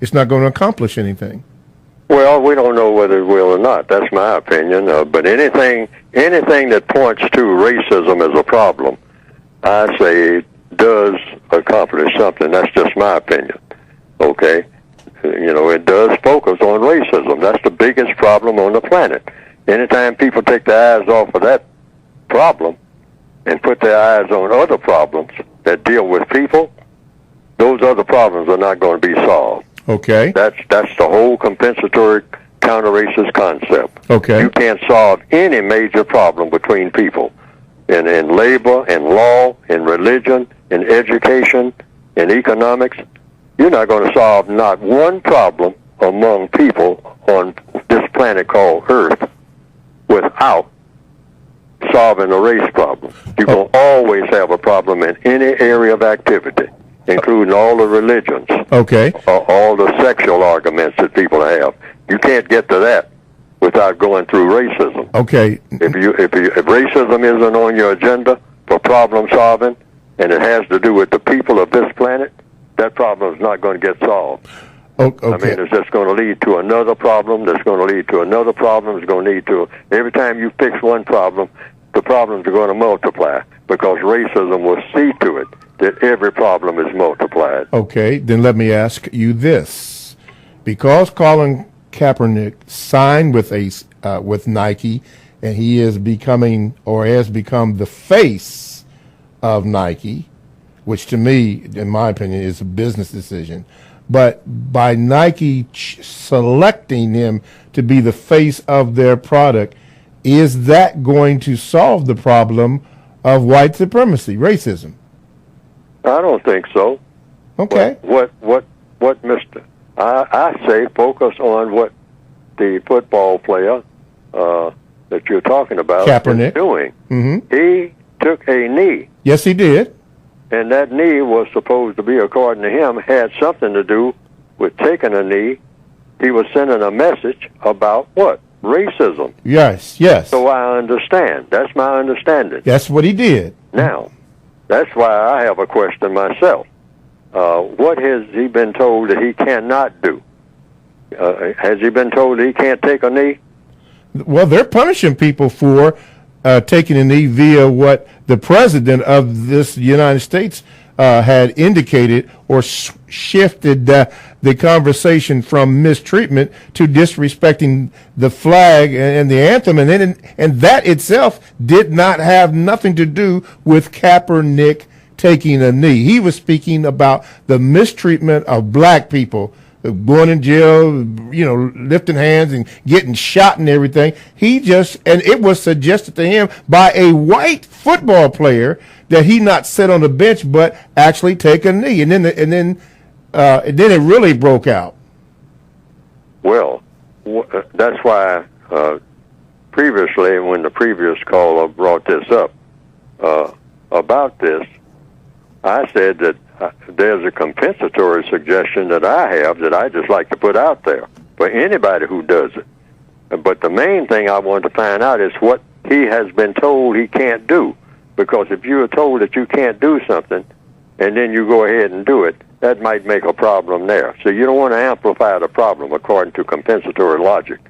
E: it's not going to accomplish anything.
D: Well, we don't know whether it will or not. That's my opinion. But anything that points to racism as a problem, I say does accomplish something. That's just my opinion. Okay? It does focus on racism. That's the biggest problem on the planet. Anytime people take their eyes off of that problem and put their eyes on other problems that deal with people, those other problems are not going to be solved.
E: Okay.
D: That's the whole compensatory counter-racist concept.
E: Okay.
D: You can't solve any major problem between people in labor, in law, in religion, in education, in economics. You're not going to solve not one problem among people on this planet called Earth without solving a race problem. You're going to always have a problem in any area of activity, including all the religions.
E: Okay.
D: All the sexual arguments that people have. You can't get to that without going through racism.
E: Okay.
D: If racism isn't on your agenda for problem solving, and it has to do with the people of this planet, that problem is not going to get solved.
E: Okay.
D: I mean, it's just going to lead to another problem. That's going to lead to another problem. It's going to lead to every time you fix one problem, the problems are going to multiply because racism will see to it that every problem is multiplied.
E: Okay, then let me ask you this: because Colin Kaepernick signed with Nike, and he is becoming or has become the face of Nike, which to me, in my opinion, is a business decision. But by Nike selecting him to be the face of their product, is that going to solve the problem of white supremacy, racism?
D: I don't think so.
E: Okay.
D: What Mister? I say focus on what the football player that you're talking about
E: Kaepernick
D: is doing.
E: Mm-hmm.
D: He took a knee.
E: Yes, he did.
D: And that knee was supposed to be, according to him, had something to do with taking a knee. He was sending a message about what? Racism.
E: Yes, yes.
D: So I understand. That's my understanding.
E: That's what he did.
D: Now, that's why I have a question myself. What has he been told that he cannot do? Has he been told that he can't take a knee?
E: Well, they're punishing people for taking a knee via what the president of this United States had indicated or shifted the conversation from mistreatment to disrespecting the flag and the anthem, and that itself did not have nothing to do with Kaepernick taking a knee. He was speaking about the mistreatment of black people, going in jail, lifting hands and getting shot and everything. And it was suggested to him by a white football player that he not sit on the bench, but actually take a knee. And then it really broke out.
D: Well, that's why previously, when the previous caller brought this up about this, I said that there's a compensatory suggestion that I have that I just like to put out there for anybody who does it. But the main thing I want to find out is what he has been told he can't do. Because if you are told that you can't do something and then you go ahead and do it, that might make a problem there. So you don't want to amplify the problem according to compensatory logic.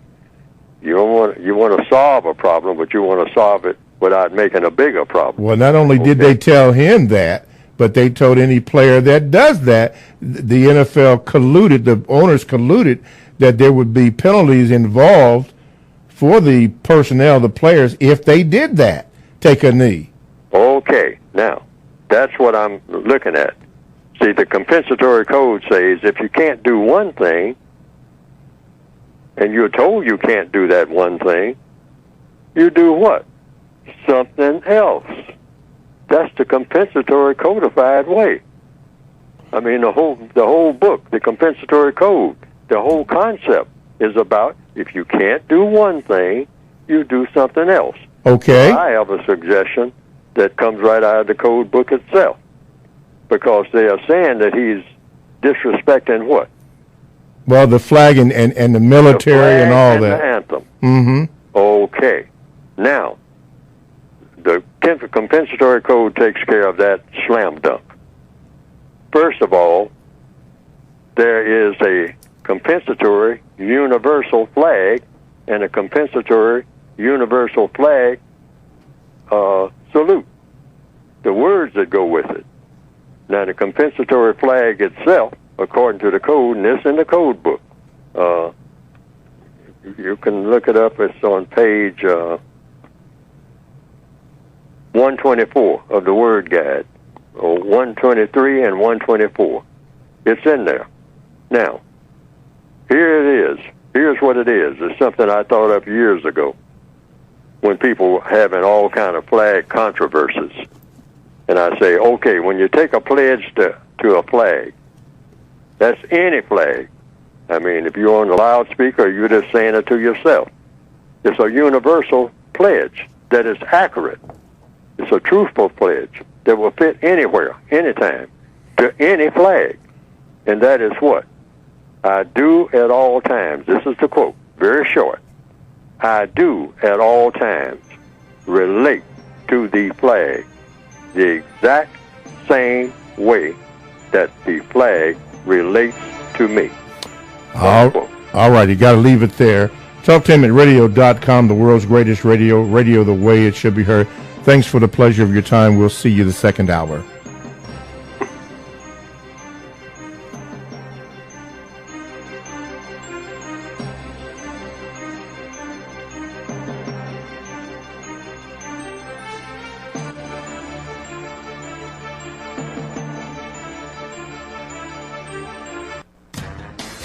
D: You want to solve a problem, but you want to solve it without making a bigger problem.
E: Well, not only did they tell him that, but they told any player that does that, the NFL colluded, the owners colluded, that there would be penalties involved for the personnel, the players, if they did that, take a knee.
D: Okay, now, that's what I'm looking at. See, the compensatory code says if you can't do one thing, and you're told you can't do that one thing, you do what? Something else. That's the compensatory codified way. I mean, the whole book, the compensatory code, the whole concept is about if you can't do one thing, you do something else.
E: Okay.
D: I have a suggestion that comes right out of the code book itself, because they are saying that he's disrespecting what?
E: Well, the flag and the military
D: the flag
E: and all
D: and
E: that.
D: The anthem.
E: Mm-hmm.
D: Okay. Now, the compensatory code takes care of that slam dunk. First of all, there is a compensatory universal flag and a compensatory universal flag salute, the words that go with it. Now, the compensatory flag itself, according to the code, and it's in the code book, you can look it up. It's on page 124 of the Word Guide, or 123 and 124. It's in there. Now, here it is. Here's what it is. It's something I thought of years ago when people were having all kind of flag controversies. And I say, okay, when you take a pledge to a flag, that's any flag. I mean, if you're on the loudspeaker, you're just saying it to yourself. It's a universal pledge that is accurate. It's a truthful pledge that will fit anywhere, anytime, to any flag. And that is what? I do at all times. This is the quote, very short. I do at all times relate to the flag the exact same way that the flag relates to me.
E: All right, you got to leave it there. TalkTainmentRadio.com, the world's greatest radio the way it should be heard. Thanks for the pleasure of your time. We'll see you the second hour.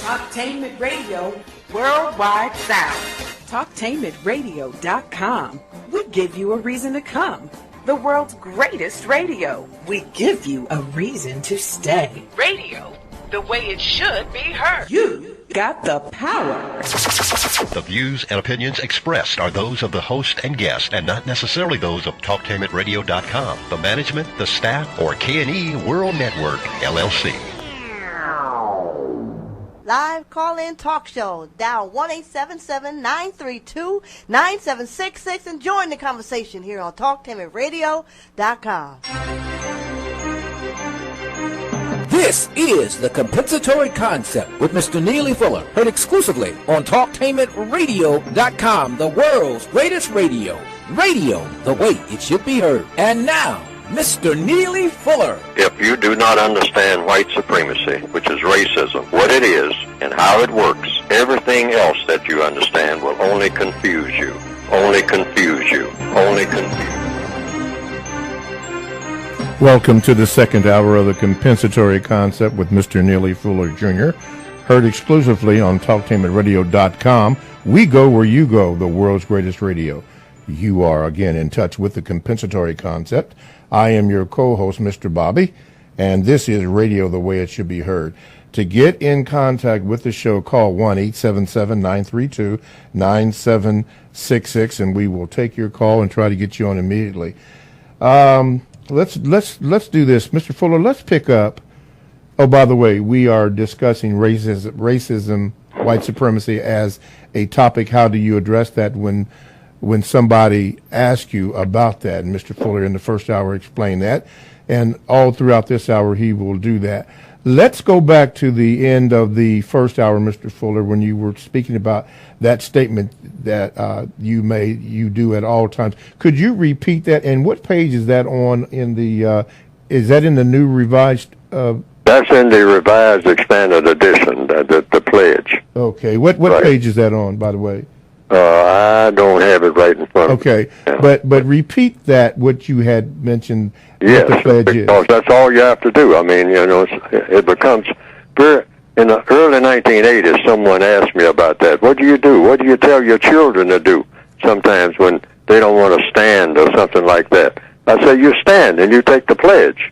I: Talktainment Radio Worldwide Sound. Talktainmentradio.com. We give you a reason to come. The world's greatest radio. We give you a reason to stay. Radio, the way it should be heard. You got the power.
A: The views and opinions expressed are those of the host and guest and not necessarily those of TalkTainmentRadio.com, the management, the staff, or K&E World Network, LLC.
B: Live call-in talk show. Dial 1-877-932-9766 and join the conversation here on TalkTainmentRadio.com.
C: This is The Compensatory Concept with Mr. Neely Fuller, heard exclusively on TalkTainmentRadio.com, the world's greatest radio. Radio, the way it should be heard. And now, Mr. Neely Fuller.
D: If you do not understand white supremacy, which is racism, what it is and how it works, everything else that you understand will only confuse you. Only confuse you. Only confuse you.
E: Welcome to the second hour of The Compensatory Concept with Mr. Neely Fuller Jr., heard exclusively on TalkTainmentRadio.com. We go where you go, the world's greatest radio. You are, again, in touch with The Compensatory Concept. I am your co-host, Mr. Bobby, and this is Radio the Way It Should Be Heard. To get in contact with the show, call 1-877-932-9766, and we will take your call and try to get you on immediately. Let's do this, Mr. Fuller. Let's pick up. Oh, by the way, we are discussing racism, white supremacy as a topic. How do you address that when somebody asks you about that? And Mr. Fuller in the first hour explained that, and all throughout this hour he will do that. Let's go back to the end of the first hour, Mr. Fuller, when you were speaking about that statement that you do at all times. Could you repeat that? And what page is that on in the, is that in the new revised?
D: That's in the revised expanded edition, the pledge.
E: Okay. What
D: right.
E: page is that on, by the way?
D: I don't have it right in front of me.
E: Okay. Yeah. But repeat that, what you had mentioned.
D: Yes,
E: what the pledge
D: because
E: is.
D: that's all you have to do. I mean, it becomes very. In the early 1980s, someone asked me about that. What do you do? What do you tell your children to do sometimes when they don't want to stand or something like that? I say, you stand and you take the pledge.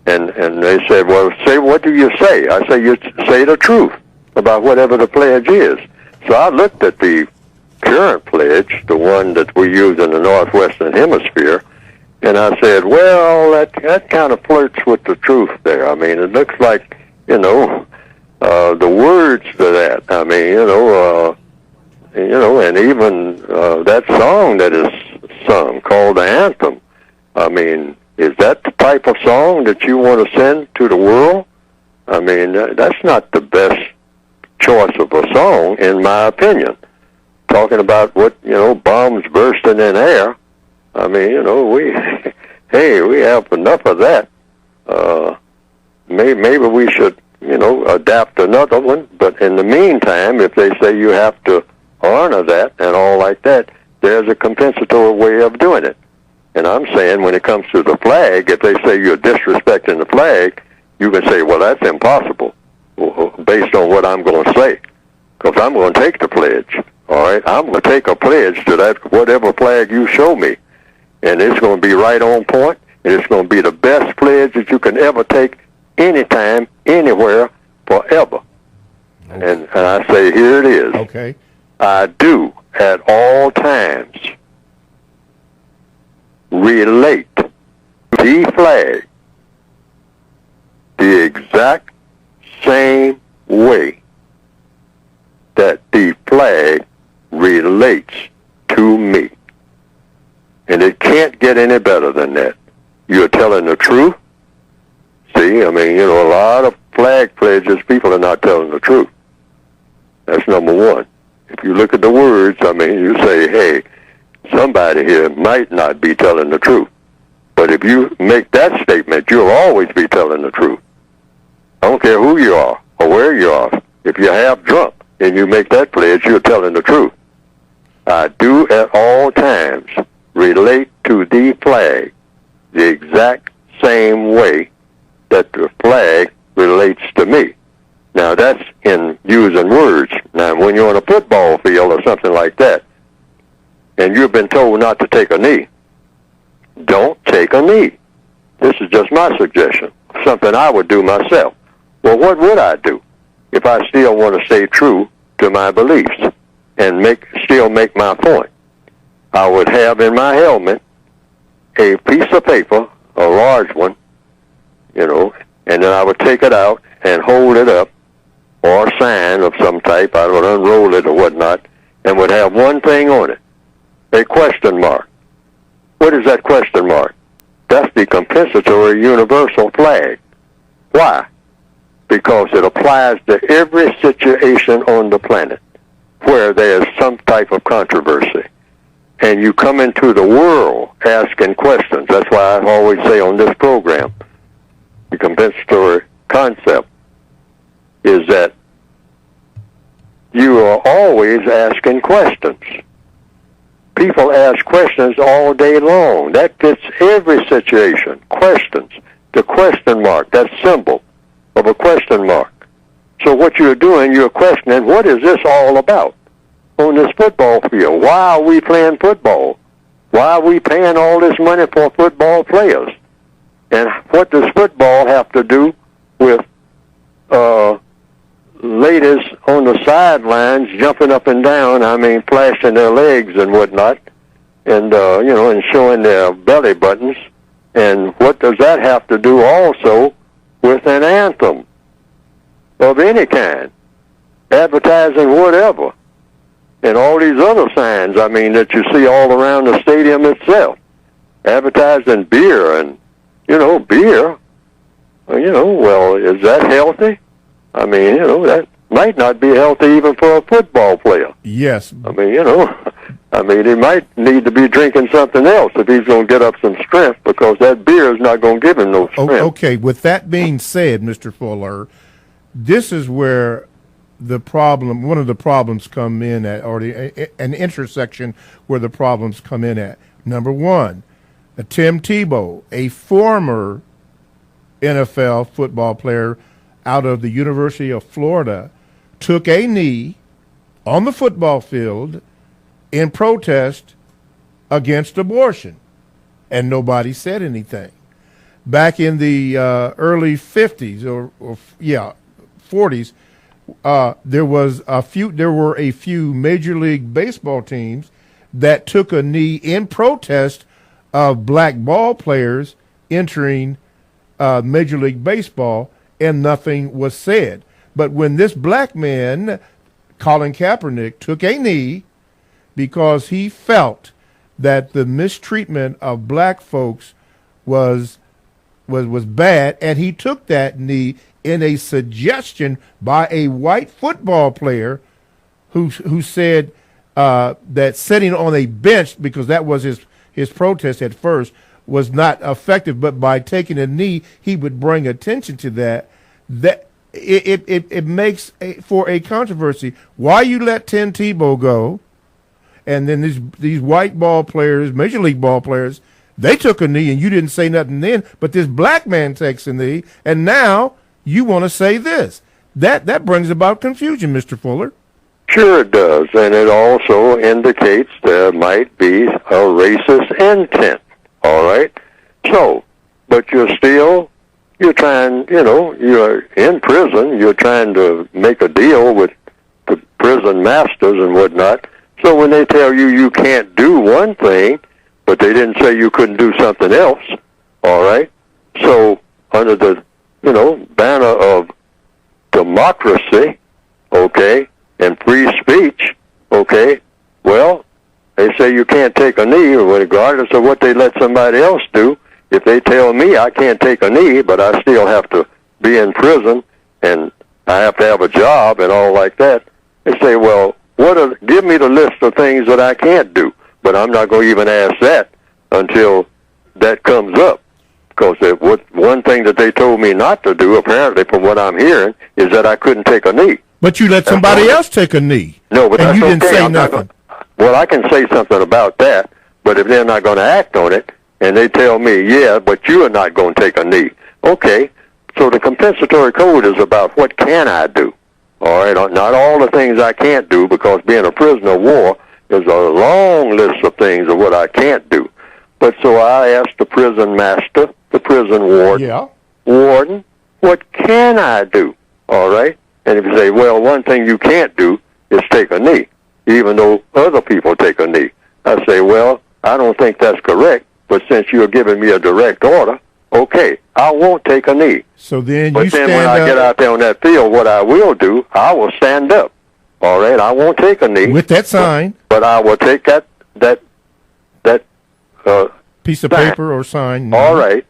D: And they said, well, what do you say? I say, you say the truth about whatever the pledge is. So I looked at the current pledge, the one that we use in the Northwestern Hemisphere, and I said, well, that kind of flirts with the truth there. I mean, it looks like, the words to that. I mean, and even that song that is sung called the anthem. I mean, is that the type of song that you want to send to the world? I mean, that's not the best choice of a song, in my opinion. Talking about what, bombs bursting in air. I mean, we have enough of that. Maybe we should, adapt another one. But in the meantime, if they say you have to honor that and all like that, there's a compensatory way of doing it. And I'm saying when it comes to the flag, if they say you're disrespecting the flag, you can say, well, that's impossible, based on what I'm going to say. Because I'm going to take the pledge. All right, I'm going to take a pledge to that, whatever flag you show me. And it's going to be right on point, and it's going to be the best pledge that you can ever take anytime, anywhere, forever. Okay. And I say, here it is.
E: Okay.
D: I do, at all times, relate the flag the exact same way that the flag relates to me. And it can't get any better than that. You're telling the truth. See, I mean, a lot of flag pledges, people are not telling the truth. That's number one. If you look at the words, I mean, you say, hey, somebody here might not be telling the truth. But if you make that statement, you'll always be telling the truth. I don't care who you are or where you are. If you're half drunk and you make that pledge, you're telling the truth. I do at all times relate to the flag the exact same way that the flag relates to me. Now, that's in using words. Now, when you're on a football field or something like that, and you've been told not to take a knee, don't take a knee. This is just my suggestion, something I would do myself. Well, what would I do if I still want to stay true to my beliefs and still make my point? I would have in my helmet a piece of paper, a large one, and then I would take it out and hold it up, or a sign of some type. I would unroll it or whatnot, and would have one thing on it, a question mark. What is that question mark? That's the compensatory universal flag. Why? Because it applies to every situation on the planet where there's some type of controversy. And you come into the world asking questions. That's why I always say on this program, the compensatory concept is that you are always asking questions. People ask questions all day long. That fits every situation. Questions. The question mark, that symbol of a question mark. So what you're doing, you're questioning, what is this all about on this football field? Why are we playing football? Why are we paying all this money for football players? And what does football have to do with ladies on the sidelines jumping up and down, flashing their legs and whatnot, and, and showing their belly buttons? And what does that have to do also with an anthem of any kind, advertising whatever, and all these other signs, that you see all around the stadium itself, advertising beer and, beer, well, is that healthy? That might not be healthy even for a football player.
E: Yes.
D: He might need to be drinking something else if he's going to get up some strength, because that beer is not going to give him no strength.
E: Okay, with that being said, Mr. Fuller, this is where one of the problems come in at, or an intersection where the problems come in at. Number one, Tim Tebow, a former NFL football player out of the University of Florida, took a knee on the football field in protest against abortion, and nobody said anything. Back in the early 50s or 40s, there were a few Major League Baseball teams that took a knee in protest of black ball players entering Major League Baseball, and nothing was said. But when this black man, Colin Kaepernick, took a knee because he felt that the mistreatment of black folks was bad, and he took that knee in a suggestion by a white football player who said that sitting on a bench, because that was his protest at first, was not effective, but by taking a knee, he would bring attention to that. That it makes for a controversy. Why you let Tim Tebow go, and then these white ball players, Major League ball players, they took a knee and you didn't say nothing then, but this black man takes a knee, and now you want to say this. That brings about confusion, Mr. Fuller.
D: Sure it does, and it also indicates there might be a racist intent, all right? So, but you're trying, you're in prison, you're trying to make a deal with the prison masters and whatnot. So when they tell you you can't do one thing, but they didn't say you couldn't do something else, all right? So under the, banner of democracy, okay, and free speech, okay, well, they say you can't take a knee, regardless of what they let somebody else do. If they tell me I can't take a knee, but I still have to be in prison and I have to have a job and all like that, they say, well, give me the list of things that I can't do. But I'm not going to even ask that until that comes up. Because one thing that they told me not to do, apparently, from what I'm hearing, is that I couldn't take a knee.
E: But you let somebody else take a knee.
D: No, but
E: and
D: that's
E: you didn't
D: okay.
E: say nothing.
D: Well, I can say something about that, but if they're not going to act on it, and they tell me, yeah, but you are not going to take a knee. Okay, So the compensatory code is about what can I do. All right, not all the things I can't do, because being a prisoner of war is a long list of things of what I can't do. But so I asked the prison master, the prison warden, what can I do? All right? And if you say, well, one thing you can't do is take a knee, even though other people take a knee. I say, well, I don't think that's correct, but since you're giving me a direct order, okay, I won't take a knee.
E: So then
D: but then when I get out there on that field, what I will do, I will stand up. All right, I won't take a knee.
E: With that sign.
D: But I will take that
E: piece of paper or sign.
D: All right.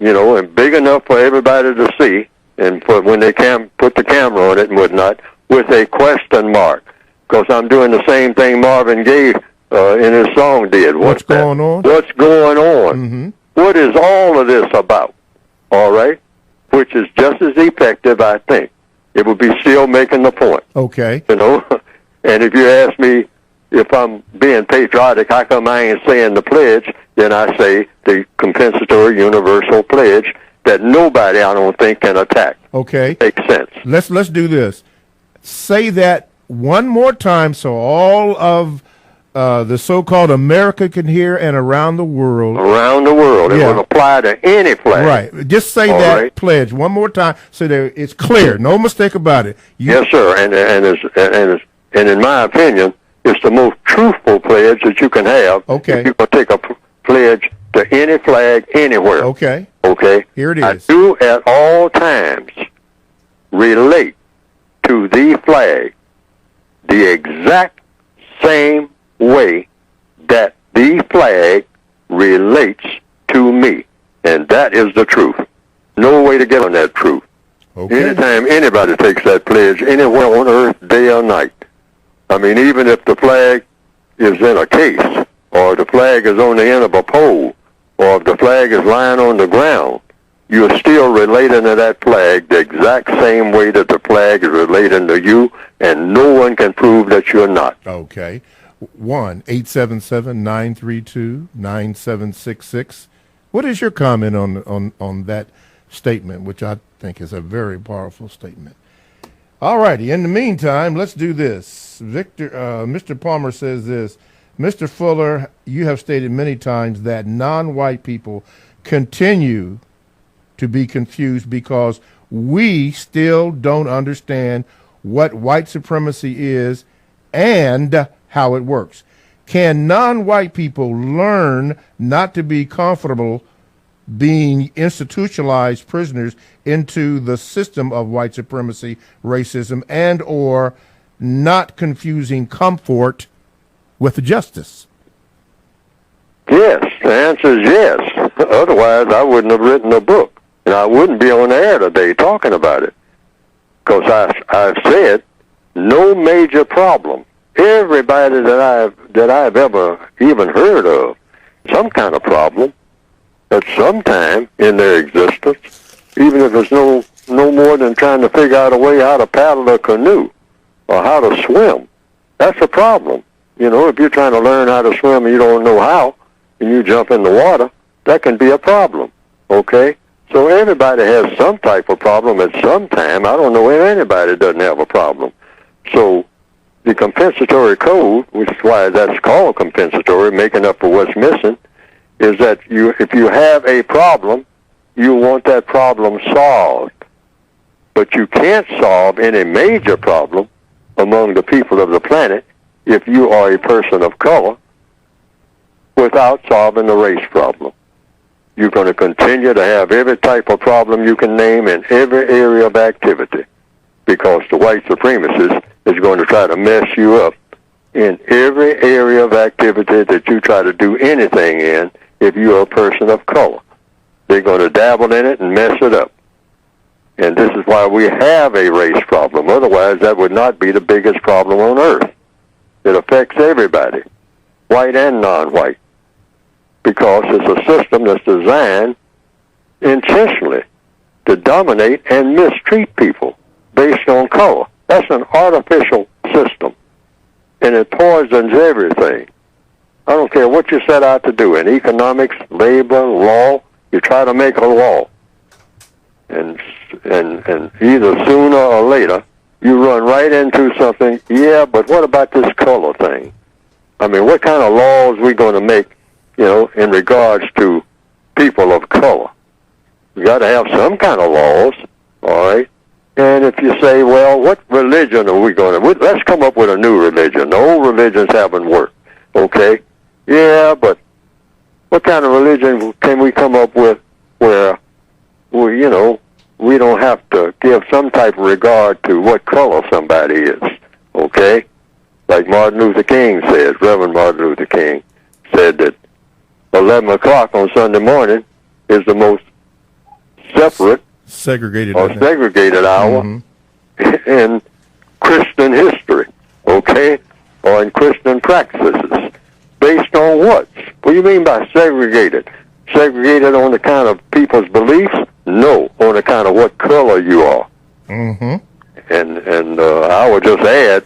D: You know, and big enough for everybody to see, and for when they can put the camera on it and whatnot, with a question mark. Because I'm doing the same thing Marvin Gaye in his song did.
E: What's going on?
D: What's going on?
E: Mm-hmm.
D: What is all of this about? All right? Which is just as effective, I think. It would be still making the point.
E: Okay.
D: You know? And if you ask me if I'm being patriotic, how come I ain't saying the pledge? Then I say the compensatory universal pledge that nobody, I don't think, can attack.
E: Okay.
D: Makes sense.
E: Let's do this. Say that one more time so all of the so-called America can hear and around the world.
D: Around the world. It would apply to any flag.
E: Right. Just say that pledge one more time so that it's clear. No mistake about it.
D: Yes, sir. And in my opinion, it's the most truthful pledge that you can have.
E: Okay.
D: If you can take a pledge to any flag anywhere.
E: Okay.
D: Okay.
E: Here it is.
D: I do at all times relate to the flag the exact same way that the flag relates to me. And that is the truth. No way to get on that truth.
E: Okay.
D: Anytime anybody takes that pledge anywhere on earth, day or night. I mean, even if the flag is in a case, or the flag is on the end of a pole, or if the flag is lying on the ground, you're still relating to that flag the exact same way that the flag is relating to you, and no one can prove that you're not.
E: Okay. 1-877-932-9766. What is your comment on that statement, which I think is a very powerful statement? All righty. In the meantime, let's do this. Mr. Palmer says this. Mr. Fuller, you have stated many times that non-white people continue to be confused because we still don't understand what white supremacy is and how it works. Can non-white people learn not to be comfortable being institutionalized prisoners into the system of white supremacy, racism, and or not confusing comfort with justice?
D: Yes, the answer is yes. Otherwise, I wouldn't have written a book, and I wouldn't be on the air today talking about it. Because I've said no major problem. Everybody that I've ever even heard of, some kind of problem at some time in their existence, even if it's no more than trying to figure out a way how to paddle a canoe or how to swim. That's a problem. You know, if you're trying to learn how to swim and you don't know how, and you jump in the water, that can be a problem, okay? So everybody has some type of problem at some time. I don't know if anybody doesn't have a problem. So the compensatory code, which is why that's called compensatory, making up for what's missing, is that if you have a problem, you want that problem solved. But you can't solve any major problem among the people of the planet if you are a person of color without solving the race problem. You're going to continue to have every type of problem you can name in every area of activity because the white supremacist is going to try to mess you up in every area of activity that you try to do anything in if you're a person of color. They're going to dabble in it and mess it up. And this is why we have a race problem. Otherwise, that would not be the biggest problem on earth. It affects everybody, white and non-white, because it's a system that's designed intentionally to dominate and mistreat people based on color. That's an artificial system, and it poisons everything. I don't care what you set out to do in economics, labor, law. You try to make a law, and either sooner or later you run right into something. Yeah, but what about this color thing? I mean, what kind of laws we going to make, in regards to people of color? We got to have some kind of laws, all right? And if you say, well, what religion are we going to? Let's come up with a new religion. The old religions haven't worked, okay? Yeah, but what kind of religion can we come up with where, we don't have to give some type of regard to what color somebody is, okay? Like Martin Luther King said, Reverend Martin Luther King said that 11 o'clock on Sunday morning is the most segregated hour in Christian history, okay? Or in Christian practices. Based on what? What do you mean by segregated? Segregated on account of people's beliefs? No, on account of what color you are. And I would just add,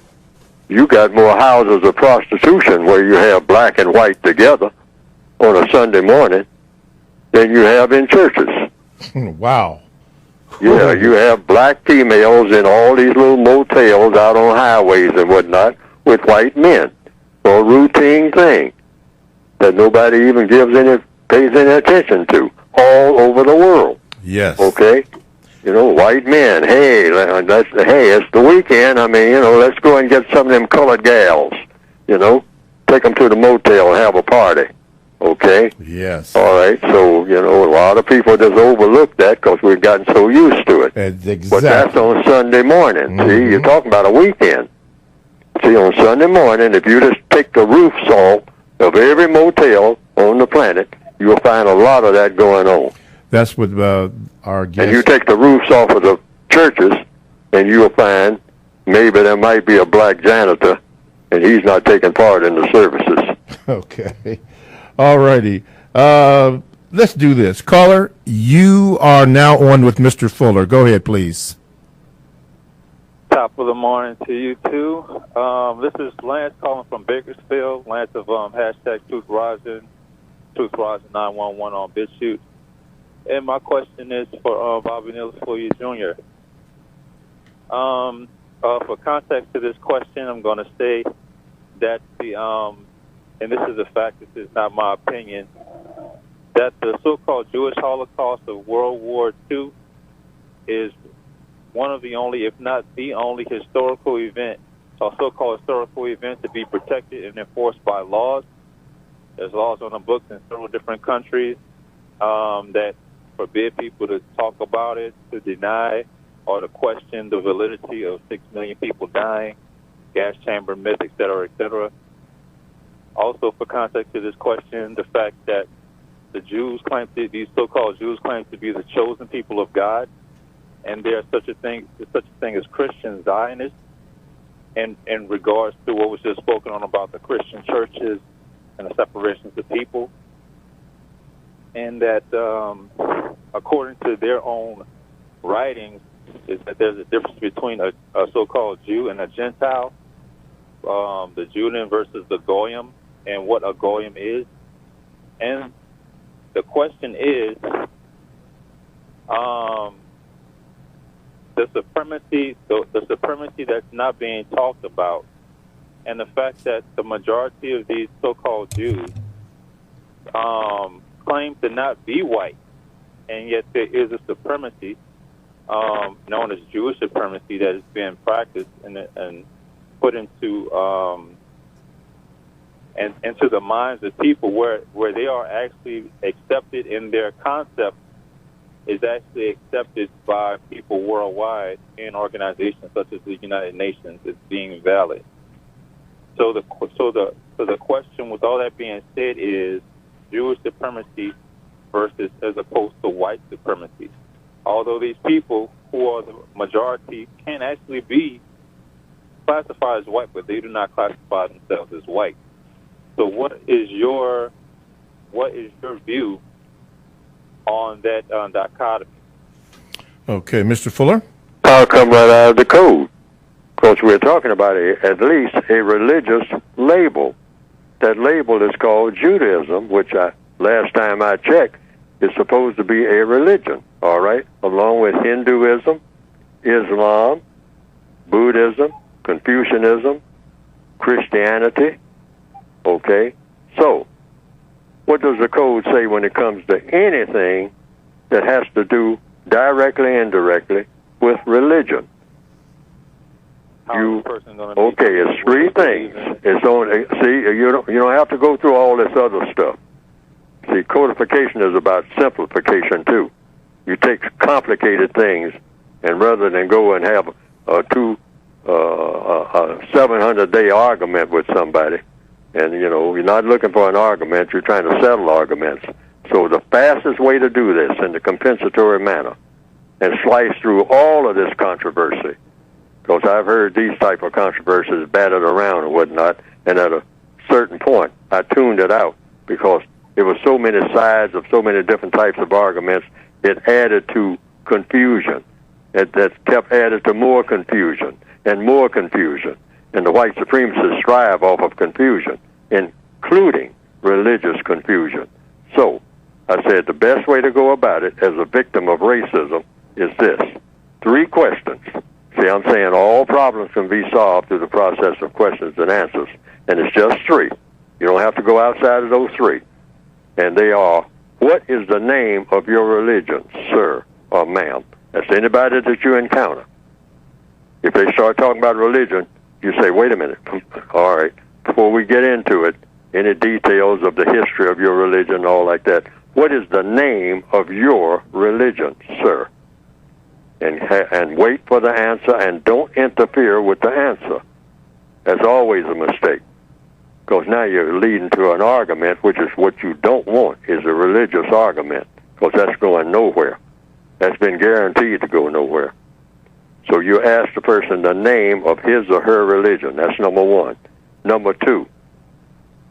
D: you got more houses of prostitution where you have black and white together on a Sunday morning than you have in churches.
E: Wow.
D: Yeah, you have black females in all these little motels out on highways and whatnot with white men for a routine thing that nobody even pays any attention to all over the world.
E: Yes.
D: Okay? White men, hey, it's the weekend. I mean, let's go and get some of them colored gals, take them to the motel and have a party. Okay?
E: Yes.
D: All right. So, a lot of people just overlook that because we've gotten so used to it.
E: Exactly.
D: But that's on Sunday morning. See, you're talking about a weekend. See, on Sunday morning, if you just take the roofs off of every motel on the planet, you'll find a lot of that going on.
E: That's what our guest...
D: And you take the roofs off of the churches, and you'll find maybe there might be a black janitor, and he's not taking part in the services.
E: Okay. All righty. Let's do this. Caller, you are now on with Mr. Fuller. Go ahead, please.
J: Top of the morning to you, too. This is Lance calling from Bakersfield. Lance of hashtag Truth Rising 911 on BitChute. And my question is for Bobby Neely for you, Jr. For context to this question, I'm going to say that and this is a fact, this is not my opinion, that the so-called Jewish Holocaust of World War II is one of the only, if not the only, historical event, or so-called historical event to be protected and enforced by laws. There's laws on the books in several different countries that forbid people to talk about it, to deny, or to question the validity of 6 million people dying, gas chamber myth, et cetera, et cetera. Also, for context to this question, the fact that the Jews these so-called Jews claim to be the chosen people of God, and there's such a thing as Christian Zionists, in regards to what was just spoken on about the Christian churches and the separation of the people, and that according to their own writings, is that there's a difference between a so-called Jew and a Gentile, the Judean versus the Goyim, and what a Goyim is. And the question is, the supremacy that's not being talked about, and the fact that the majority of these so-called Jews claim to not be white, and yet there is a supremacy known as Jewish supremacy that is being practiced and put into into the minds of people where they are actually accepted in their concept is actually accepted by people worldwide in organizations such as the United Nations as being valid. So the question, with all that being said, is Jewish supremacy versus as opposed to white supremacy. Although these people who are the majority can actually be classified as white, but they do not classify themselves as white. So what is your view on that dichotomy?
E: Okay, Mr. Fuller?
D: I'll come right out of the code. Of course, we're talking about at least a religious label. That label is called Judaism, which last time I checked, is supposed to be a religion. all right, along with Hinduism, Islam, Buddhism, Confucianism, Christianity, okay? So, what does the code say when it comes to anything that has to do directly and indirectly with religion? Okay, it's three things. It's only, see, you don't have to go through all this other stuff. See, codification is about simplification too. You take complicated things, and rather than go and have a 700-day argument with somebody, and you're not looking for an argument, you're trying to settle arguments. So the fastest way to do this in the compensatory manner and slice through all of this controversy, because I've heard these type of controversies batted around and whatnot, and at a certain point, I tuned it out because there were so many sides of so many different types of arguments, it added to confusion. That kept added to more confusion and more confusion. And the white supremacists strive off of confusion, including religious confusion. So, I said the best way to go about it as a victim of racism is this. 3 questions. See, I'm saying all problems can be solved through the process of questions and answers, and it's just 3. You don't have to go outside of those 3. And they are, what is the name of your religion, sir or ma'am? That's anybody that you encounter. If they start talking about religion, you say, wait a minute. All right, before we get into it, any details of the history of your religion, all like that, what is the name of your religion, sir? And wait for the answer, and don't interfere with the answer. That's always a mistake, because now you're leading to an argument, which is what you don't want, is a religious argument, because that's going nowhere. That's been guaranteed to go nowhere. So you ask the person the name of his or her religion. That's number 1. Number 2,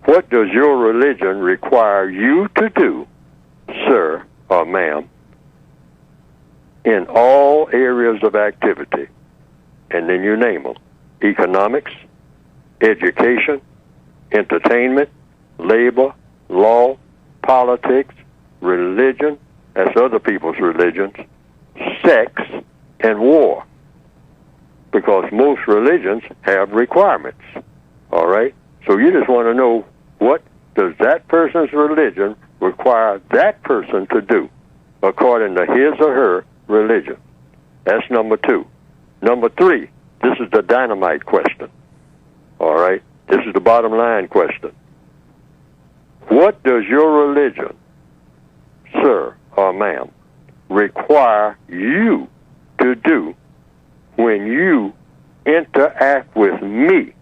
D: what does your religion require you to do, sir or ma'am, in all areas of activity? And then you name them. Economics, education, entertainment, labor, law, politics, religion, that's other people's religions, sex, and war. Because most religions have requirements, all right? So you just want to know, what does that person's religion require that person to do according to his or her religion? That's number 2. Number 3, this is the dynamite question, all right? This is the bottom line question. What does your religion, sir or ma'am, require you to do when you interact with me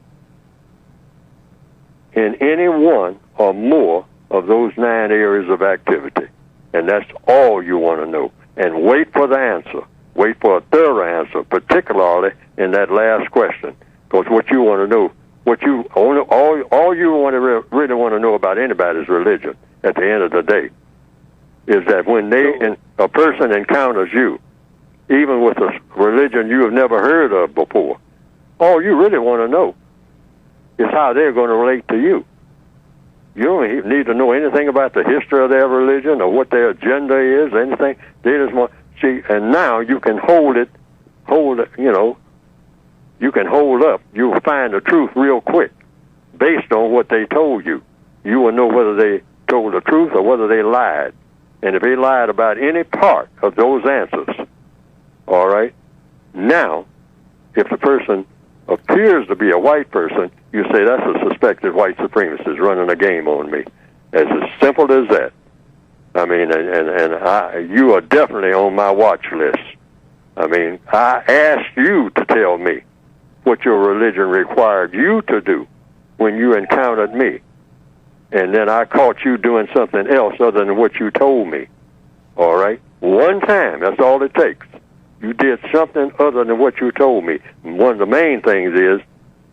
D: in any one or more of those 9 areas of activity? And that's all you want to know. And wait for the answer. Wait for a thorough answer, particularly in that last question. Because what you want to know, all you want to really want to know about anybody's religion at the end of the day is that when a person encounters you, even with a religion you have never heard of before, all you really want to know is how they're going to relate to you. You don't even need to know anything about the history of their religion or what their agenda is, anything. They just want, see, and now you can hold it, you can hold up. You will find the truth real quick based on what they told you. You will know whether they told the truth or whether they lied. And if they lied about any part of those answers, all right, now, if the person appears to be a white person, you say that's a suspected white supremacist running a game on me. As simple as that. I mean, you are definitely on my watch list. I mean, I asked you to tell me what your religion required you to do when you encountered me. And then I caught you doing something else other than what you told me. All right? One time, that's all it takes. You did something other than what you told me. And one of the main things is,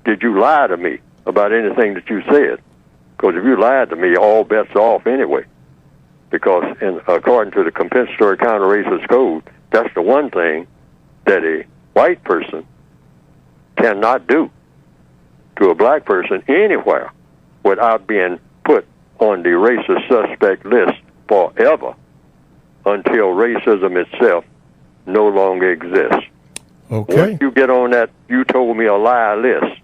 D: did you lie to me about anything that you said? Because if you lied to me, all bets are off anyway. Because according to the compensatory counter-racist code, that's the one thing that a white person cannot do to a black person anywhere without being put on the racist suspect list forever. until racism itself no longer exists.
E: Okay.
D: Once you get on that "you told me a lie" list,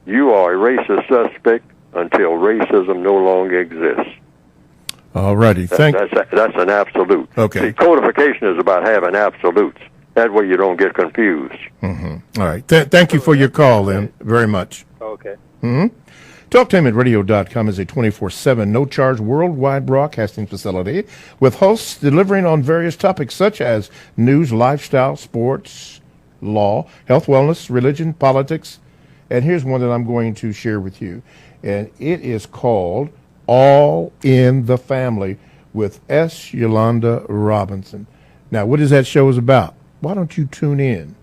D: you are a racist suspect until racism no longer exists.
E: All righty.
D: That's an absolute.
E: Okay.
D: See, codification is about having absolutes. That way you don't get confused.
E: Mm-hmm. All right. Thank you for your call, then, very much.
J: Okay.
E: Mm-hmm. TalkTimeRadio.com is a 24/7, no-charge, worldwide broadcasting facility with hosts delivering on various topics such as news, lifestyle, sports, law, health, wellness, religion, politics. And here's one that I'm going to share with you. And it is called All in the Family with S. Yolanda Robinson. Now, what is that show is about? Why don't you tune in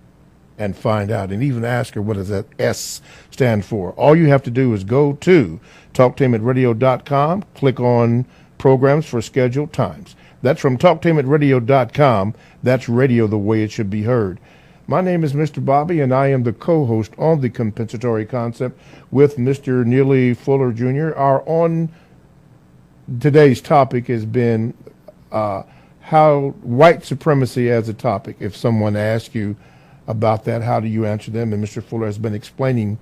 E: and find out, and even ask her what does that S stand for. All you have to do is go to TalkTameRadio.com, click on programs for scheduled times. That's from TalkTameRadio.com. That's radio the way it should be heard. My name is Mr. Bobby, and I am the co-host on the Compensatory Concept with Mr. Neely Fuller Jr. On today's topic has been how white supremacy as a topic. If someone asks you about that, how do you answer them? And Mr. Fuller has been explaining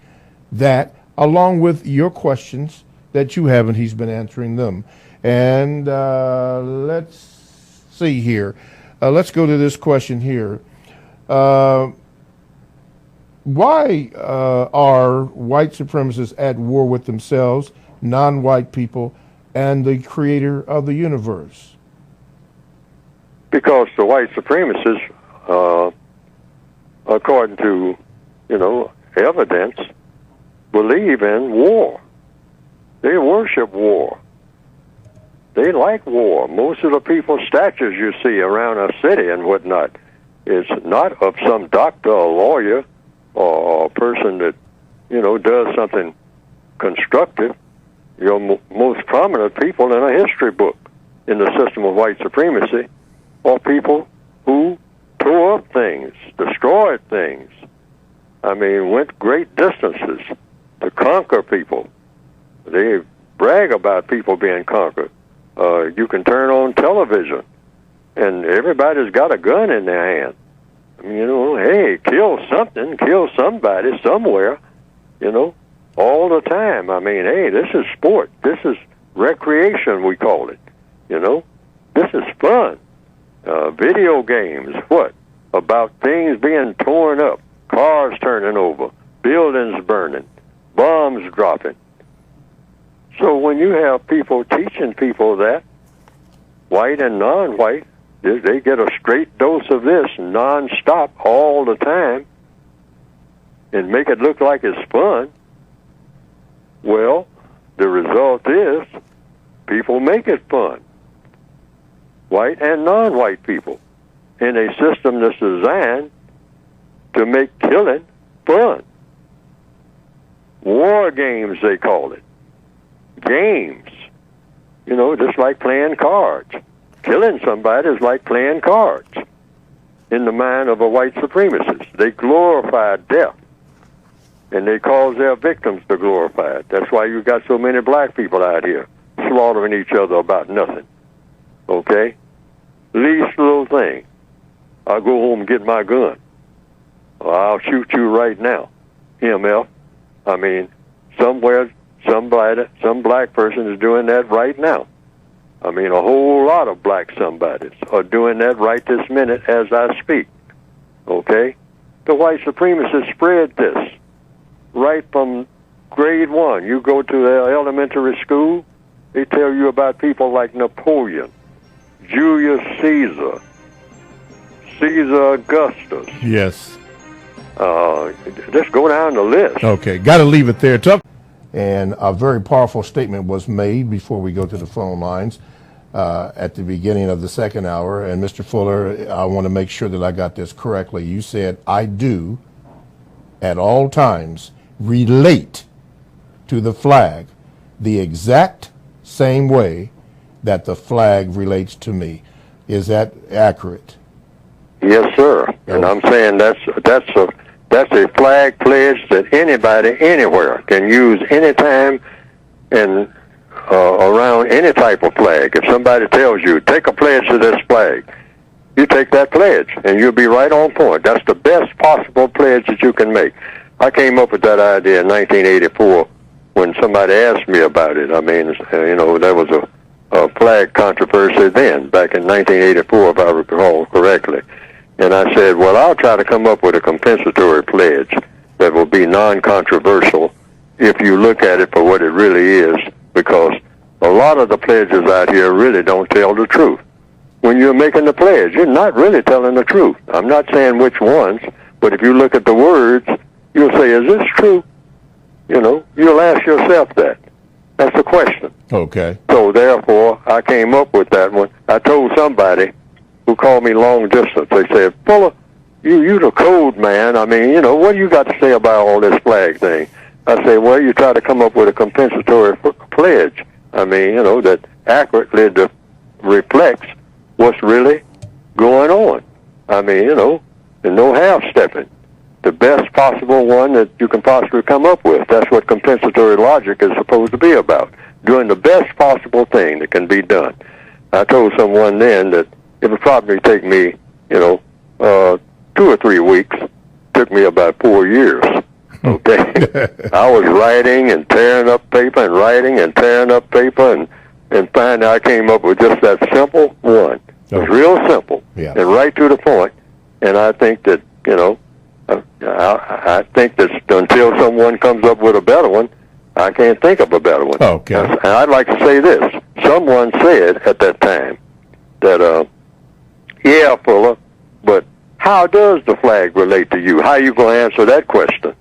E: that along with your questions that you have, and he's been answering them. And let's see here. Let's go to this question here. Why are white supremacists at war with themselves, non-white people, and the creator of the universe?
D: Because the white supremacists, according to, evidence, believe in war. They worship war. They like war. Most of the people's statues you see around our city and whatnot is not of some doctor or lawyer or a person that, does something constructive. Most prominent people in a history book in the system of white supremacy are people who tore up things, destroyed things. I mean, went great distances to conquer people. They brag about people being conquered. You can turn on television, and everybody's got a gun in their hand. I mean, hey, kill something, kill somebody somewhere, all the time. I mean, hey, this is sport. This is recreation, we call it. This is fun. Video games, what? About things being torn up, cars turning over, buildings burning, bombs dropping. So when you have people teaching people that, white and non-white, they get a straight dose of this non-stop all the time and make it look like it's fun, well, the result is people make it fun. White and non-white people, in a system that's designed to make killing fun. War games, they call it. Games. Just like playing cards. Killing somebody is like playing cards in the mind of a white supremacist. They glorify death, and they cause their victims to glorify it. That's why you got so many black people out here slaughtering each other about nothing. Okay? Least little thing. I'll go home and get my gun. Or I'll shoot you right now. MF. I mean, somewhere, some black person is doing that right now. I mean, a whole lot of black somebodies are doing that right this minute as I speak. Okay? The white supremacists spread this right from grade 1. You go to the elementary school, they tell you about people like Napoleon, Julius Caesar, Caesar Augustus.
E: Yes.
D: Just go down the list.
E: Okay, got to leave it there. And a very powerful statement was made before we go to the phone lines at the beginning of the second hour. And Mr. Fuller, I want to make sure that I got this correctly. You said, I do at all times relate to the flag the exact same way that the flag relates to me. Is that accurate?
D: Yes, sir. And I'm saying that's a flag pledge that anybody, anywhere, can use anytime and around any type of flag. If somebody tells you, take a pledge to this flag, you take that pledge, and you'll be right on point. That's the best possible pledge that you can make. I came up with that idea in 1984 when somebody asked me about it. I mean, there was a flag controversy then, back in 1984, if I recall correctly. And I said, well, I'll try to come up with a compensatory pledge that will be non-controversial if you look at it for what it really is, because a lot of the pledges out here really don't tell the truth. When you're making the pledge, you're not really telling the truth. I'm not saying which ones, but if you look at the words, you'll say, is this true? You'll ask yourself that. That's the question.
E: Okay.
D: So therefore, I came up with that one. I told somebody who called me long distance, they said, Fuller, you the code man. I mean, what do you got to say about all this flag thing? I say, well, you try to come up with a compensatory pledge. I mean, that accurately reflects what's really going on. I mean, and no half-stepping. The best possible one that you can possibly come up with. That's what compensatory logic is supposed to be about, doing the best possible thing that can be done. I told someone then that it would probably take me, 2 or 3 weeks. It took me about 4 years. Okay? I was writing and tearing up paper and writing and tearing up paper, and finally I came up with just that simple one. It was real simple and right to the point. And I think that, I think that until someone comes up with a better one, I can't think of a better one.
E: Okay.
D: And I'd like to say this. Someone said at that time that, yeah, Fuller, but how does the flag relate to you? How are you going to answer that question?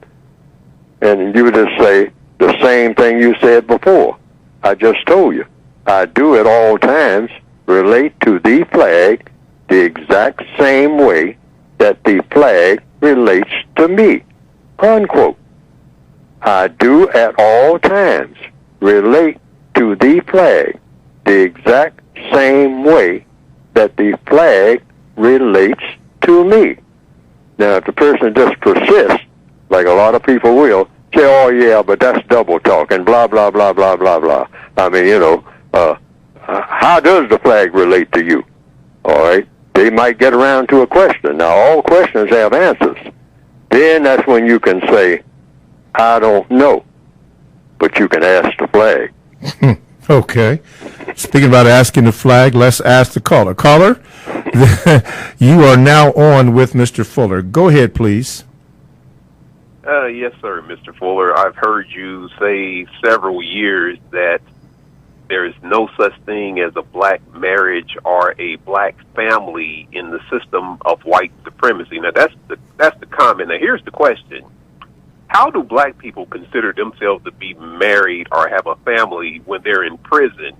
D: And you would just say the same thing you said before. I just told you. I do at all times relate to the flag the exact same way that the flag relates to me, unquote. I do at all times relate to the flag the exact same way that the flag relates to me. Now, if the person just persists, like a lot of people will, say, oh, yeah, but that's double talk and blah, blah, blah, blah, blah, blah. I mean, how does the flag relate to you? All right? They might get around to a question. Now, all questions have answers. Then that's when you can say, I don't know, but you can ask the flag.
E: Okay. Speaking about asking the flag, let's ask the caller. Caller, you are now on with Mr. Fuller. Go ahead, please.
K: Yes, sir, Mr. Fuller. I've heard you say several years that there is no such thing as a black marriage or a black family in the system of white supremacy. Now, that's the comment. Now, here's the question. How do black people consider themselves to be married or have a family when they're in prison?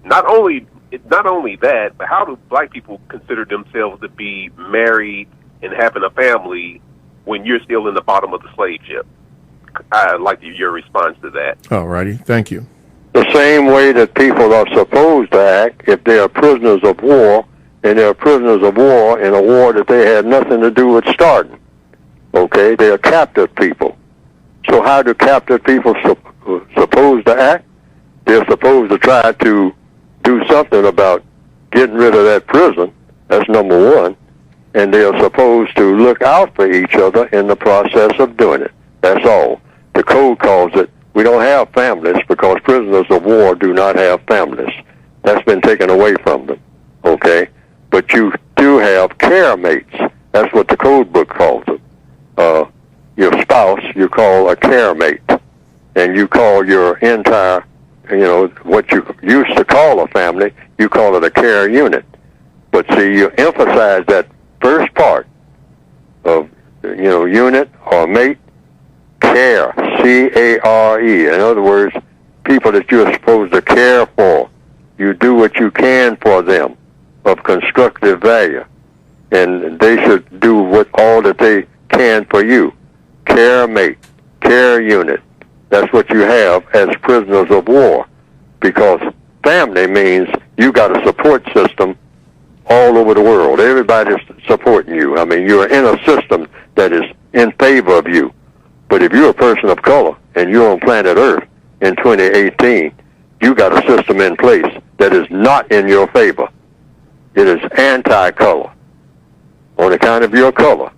K: Not only that, but how do black people consider themselves to be married and having a family when you're still in the bottom of the slave ship? I'd like your response to that.
E: All righty. Thank you.
D: The same way that people are supposed to act if they are prisoners of war, and they're prisoners of war in a war that they had nothing to do with starting. Okay? They are captive people. So how do captive people supposed to act? They're supposed to try to do something about getting rid of that prison. That's number one. And they are supposed to look out for each other in the process of doing it. That's all. The code calls it, we don't have families because prisoners of war do not have families. That's been taken away from them. Okay? But you do have care mates. That's what the code book calls it. Your spouse, you call a care mate. And you call your entire, what you used to call a family, you call it a care unit. But see, you emphasize that first part of, unit or mate, care, C-A-R-E. In other words, people that you're supposed to care for. You do what you can for them of constructive value. And they should do all that they can for you. Care mate, care unit. That's what you have as prisoners of war. Because family means you got a support system all over the world. Everybody's supporting you. I mean, you're in a system that is in favor of you. But if you're a person of color and you're on planet Earth in 2018, you got a system in place that is not in your favor. It is anti-color. On account of your color,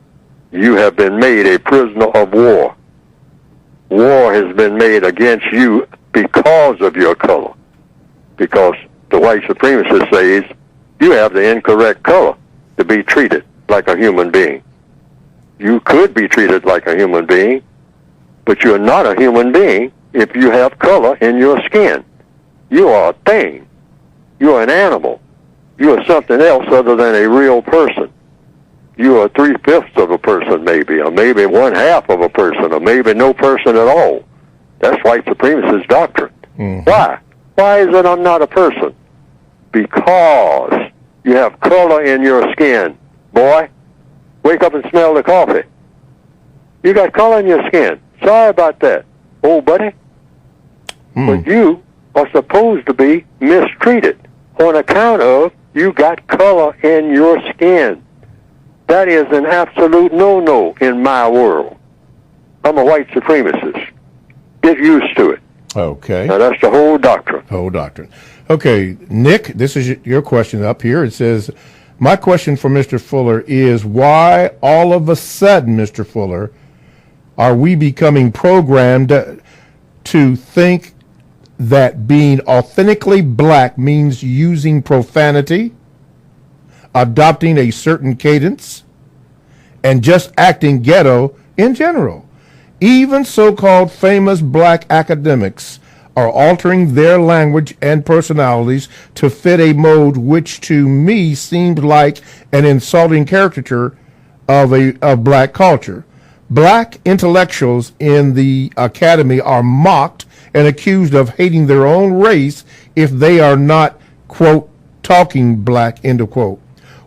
D: you have been made a prisoner of war. War has been made against you because of your color. Because the white supremacist says you have the incorrect color to be treated like a human being. You could be treated like a human being, but you're not a human being if you have color in your skin. You are a thing. You are an animal. You are something else other than a real person. You are 3/5 of a person maybe, or maybe 1/2 of a person, or maybe no person at all. That's white supremacist doctrine. Mm-hmm. Why? Why is it I'm not a person? Because you have color in your skin. Boy, wake up and smell the coffee. You got color in your skin. Sorry about that, old buddy. But you are supposed to be mistreated on account of you got color in your skin. That is an absolute no-no in my world. I'm a white supremacist. Get used to it.
E: Okay.
D: Now, that's the whole doctrine.
E: Whole doctrine. Okay, Nick, this is your question up here. It says, my question for Mr. Fuller is, why all of a sudden, Mr. Fuller, are we becoming programmed to think that being authentically black means using profanity, adopting a certain cadence, and just acting ghetto in general? Even so-called famous black academics are altering their language and personalities to fit a mode which to me seemed like an insulting caricature of black culture. Black intellectuals in the academy are mocked and accused of hating their own race if they are not, quote, talking black, end of quote.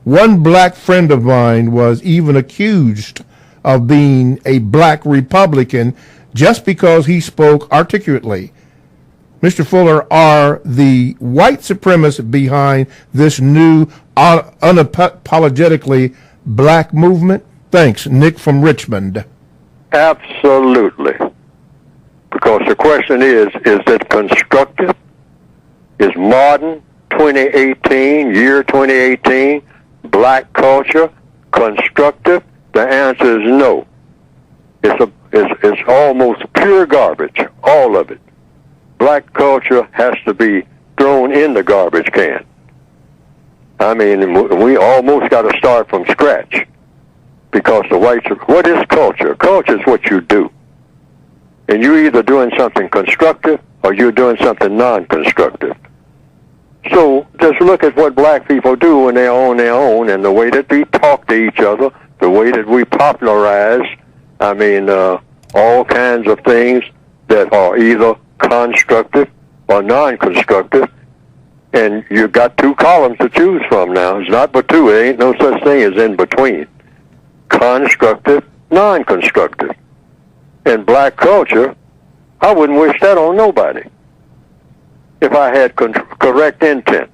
E: One black friend of mine was even accused of being a black Republican just because he spoke articulately. Mr. Fuller, are the white supremacists behind this new unapologetically black movement? Thanks, Nick from Richmond.
D: Absolutely. Because the question is it constructive? Is modern 2018, year 2018, black culture constructive? The answer is no. It's almost pure garbage, all of it. Black culture has to be thrown in the garbage can. I mean, we almost got to start from scratch. Because the whites are, what is culture? Culture is what you do. And you're either doing something constructive or you're doing something non-constructive. So just look at what black people do when they're on their own and the way that we talk to each other, the way that we popularize, all kinds of things that are either constructive or non-constructive. And you've got two columns to choose from now. It's not but two. There ain't no such thing as in between. Constructive, non-constructive. And black culture, I wouldn't wish that on nobody if I had correct intent.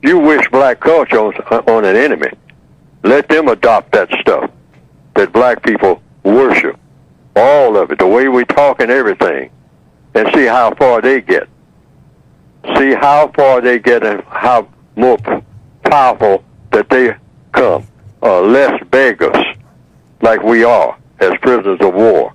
D: You wish black culture on an enemy. Let them adopt that stuff that black people worship. All of it, the way we talk and everything. And see how far they get. See how far they get and how more powerful that they come. Less beggars like we are as prisoners of war.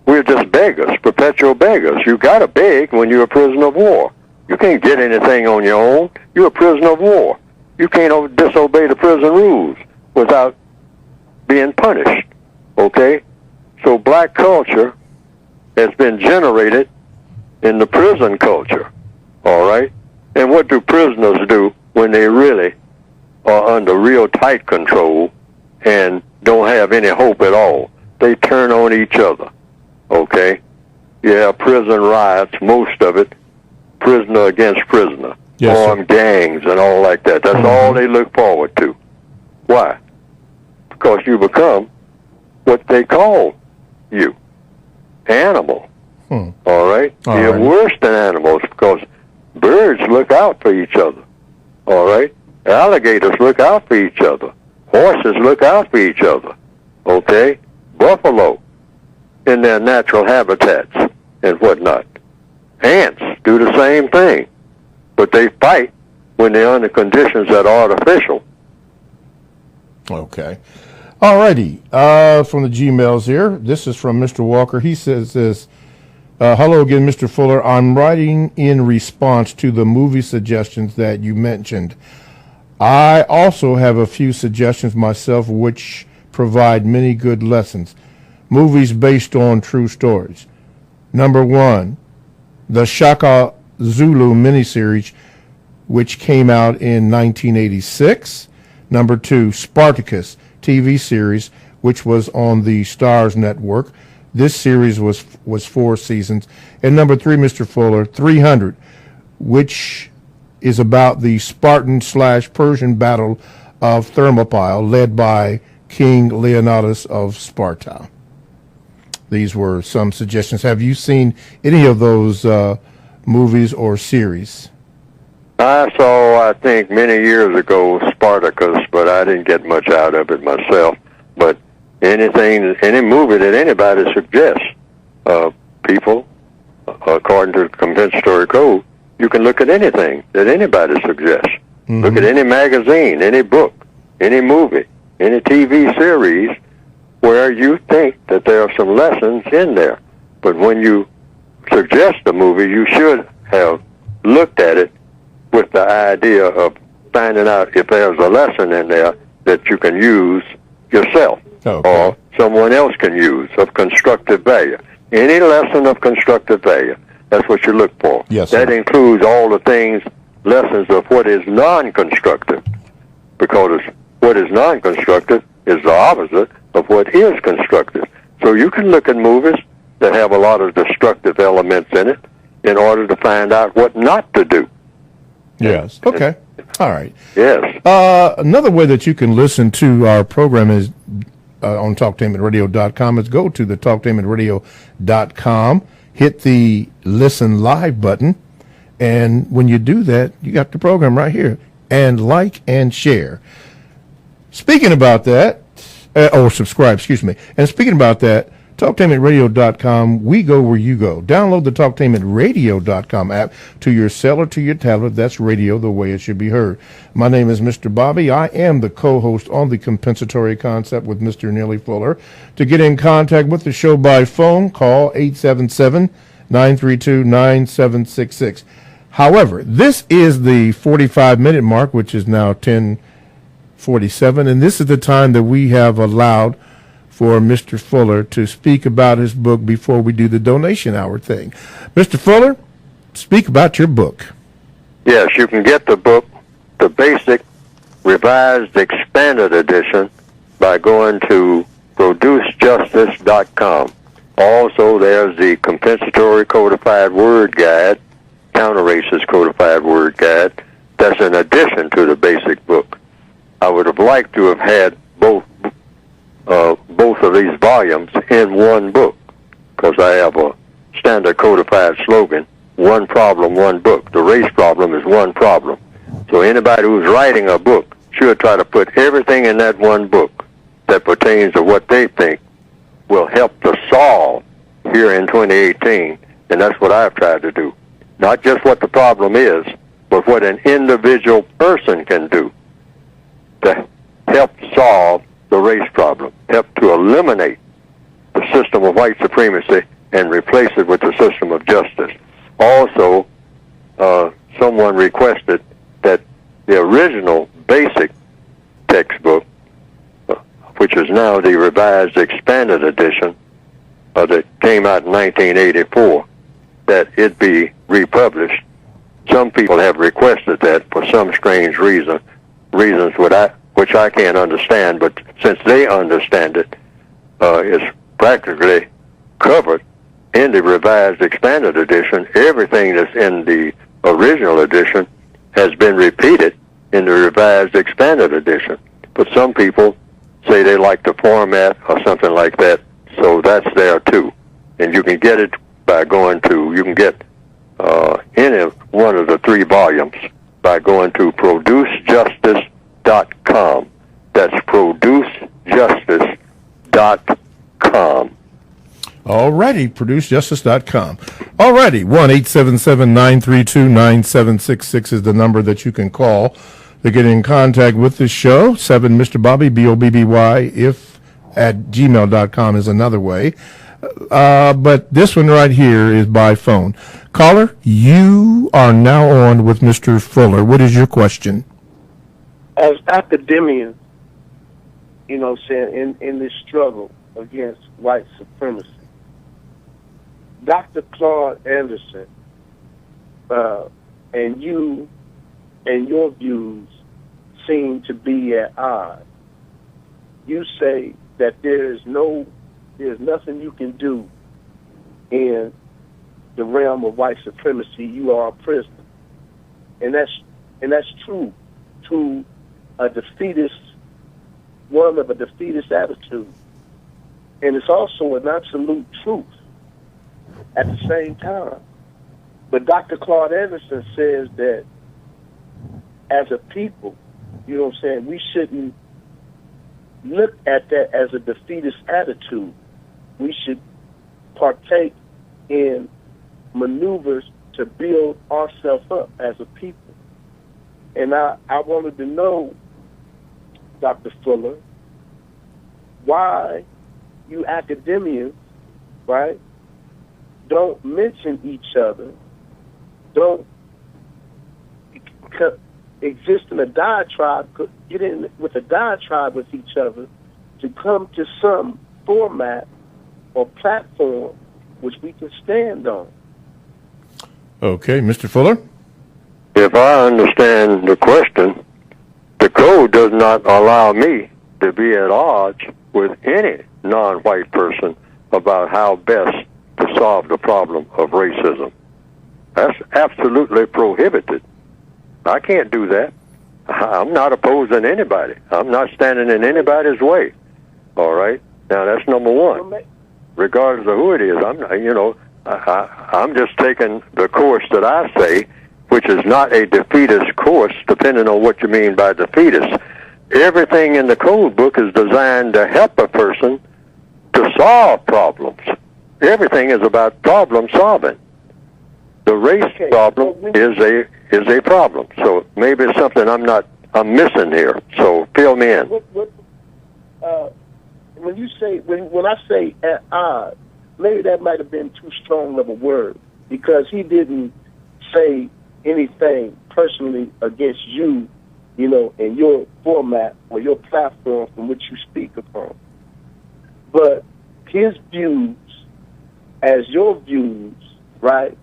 D: We're just beggars, perpetual beggars. You got to beg when you're a prisoner of war. You can't get anything on your own. You're a prisoner of war. You can't disobey the prison rules without being punished, okay? So black culture has been generated in the prison culture, all right? And what do prisoners do when they really are under real tight control and don't have any hope at all? They turn on each other, okay? Yeah, prison riots, most of it, prisoner against prisoner, armed gangs and all like that. That's all they look forward to. Why? Because you become what they call you, animal, all right? You're worse than animals because birds look out for each other, all right? Alligators look out for each other. Horses look out for each other, okay? Buffalo in their natural habitats and whatnot. Ants do the same thing, but they fight when they're under conditions that are artificial.
E: Okay. All righty. From the Gmails here, this is from Mr. Walker. He says this, hello again, Mr. Fuller. I'm writing in response to the movie suggestions that you mentioned. I also have a few suggestions myself which provide many good lessons. Movies based on true stories. Number 1, the Shaka Zulu miniseries, which came out in 1986. Number 2, Spartacus TV series, which was on the Starz Network. This series was 4 seasons. And number 3, Mr. Fuller, 300, which is about the Spartan/Persian battle of Thermopylae, led by King Leonidas of Sparta. These were some suggestions. Have you seen any of those movies or series?
D: I saw, I think, many years ago, Spartacus, but I didn't get much out of it myself. But any movie that anybody suggests, people, according to the compensatory code, you can look at anything that anybody suggests. Mm-hmm. Look at any magazine, any book, any movie, any TV series where you think that there are some lessons in there. But when you suggest a movie, you should have looked at it with the idea of finding out if there's a lesson in there that you can use yourself or someone else can use of constructive value. Any lesson of constructive value, that's what you look for.
E: Yes,
D: that includes all the things, lessons of what is non-constructive, because what is non-constructive is the opposite of what is constructive. So you can look at movies that have a lot of destructive elements in it in order to find out what not to do.
E: Yes. Okay. All right.
D: Yes.
E: Another way that you can listen to our program is on TalkTainmentRadio.com. Is go to the TalkTainmentRadio.com, hit the Listen Live button, and when you do that, you got the program right here. And like and share. Speaking about that, or subscribe, excuse me. And speaking about that, TalkTainmentRadio.com, we go where you go. Download the TalkTainmentRadio.com app to your cell or to your tablet. That's radio the way it should be heard. My name is Mr. Bobby. I am the co-host on the Compensatory Concept with Mr. Neely Fuller. To get in contact with the show by phone, call 877-932-9766. However, this is the 45-minute mark, which is now 10:47, and this is the time that we have allowed for Mr. Fuller to speak about his book before we do the donation hour thing. Mr. Fuller, speak about your book.
D: Yes, you can get the book, the basic revised expanded edition, by going to producejustice.com. Also, there's the compensatory codified word guide, counter-racist codified word guide. That's in addition to the basic book. I would have liked to have had both of these volumes in one book, because I have a standard codified slogan, one problem, one book. The race problem is one problem. So anybody who's writing a book should try to put everything in that one book that pertains to what they think will help to solve here in 2018, and that's what I've tried to do. Not just what the problem is, but what an individual person can do to help solve the race problem, help to eliminate the system of white supremacy and replace it with the system of justice. Also, someone requested that the original basic textbook, which is now the revised expanded edition that came out in 1984, that it be republished. Some people have requested that for some strange reasons which I can't understand, but since they understand it, it's practically covered in the revised expanded edition. Everything that's in the original edition has been repeated in the revised expanded edition. But some people say they like the format or something like that, so that's there too. And you can get it by going to, you can get any one of the 3 volumes by going to producejustice.com. That's producejustice.com.
E: Alrighty, producejustice.com. Alrighty, 1-877-932-9766 is the number that you can call to get in contact with the show. 7 Mr. Bobby, BOBBY, if at gmail.com is another way. But this one right here is by phone. Caller, you are now on with Mr. Fuller. What is your question?
L: As academians, you know, saying in this struggle against white supremacy, Dr. Claude Anderson and you and your views seem to be at odds. You say that there's nothing you can do in the realm of white supremacy. You are a prisoner, and that's true to a defeatist, one of a defeatist attitude, and it's also an absolute truth at the same time. But Dr. Claude Anderson says that as a people, you know what I'm saying, we shouldn't look at that as a defeatist attitude. We should partake in maneuvers to build ourselves up as a people. And I wanted to know, Dr. Fuller, why you academians, right, don't mention each other, don't exist in a diatribe, get in with a diatribe with each other to come to some format or platform which we can stand on.
E: Okay, Mr. Fuller?
D: If I understand the question, the code does not allow me to be at odds with any non-white person about how best to solve the problem of racism. That's absolutely prohibited. I can't do that. I'm not opposing anybody. I'm not standing in anybody's way. All right? Now, that's number one. Regardless of who it is, I'm just taking the course that I say, which is not a defeatist course, depending on what you mean by defeatist. Everything in the code book is designed to help a person to solve problems. Everything is about problem solving. The race problem is a problem. So maybe it's something I'm missing here. So fill me in.
L: When you say when I say at odds, maybe that might have been too strong of a word, because he didn't say anything personally against you, you know, in your format or your platform from which you speak upon. But his views as your views, right,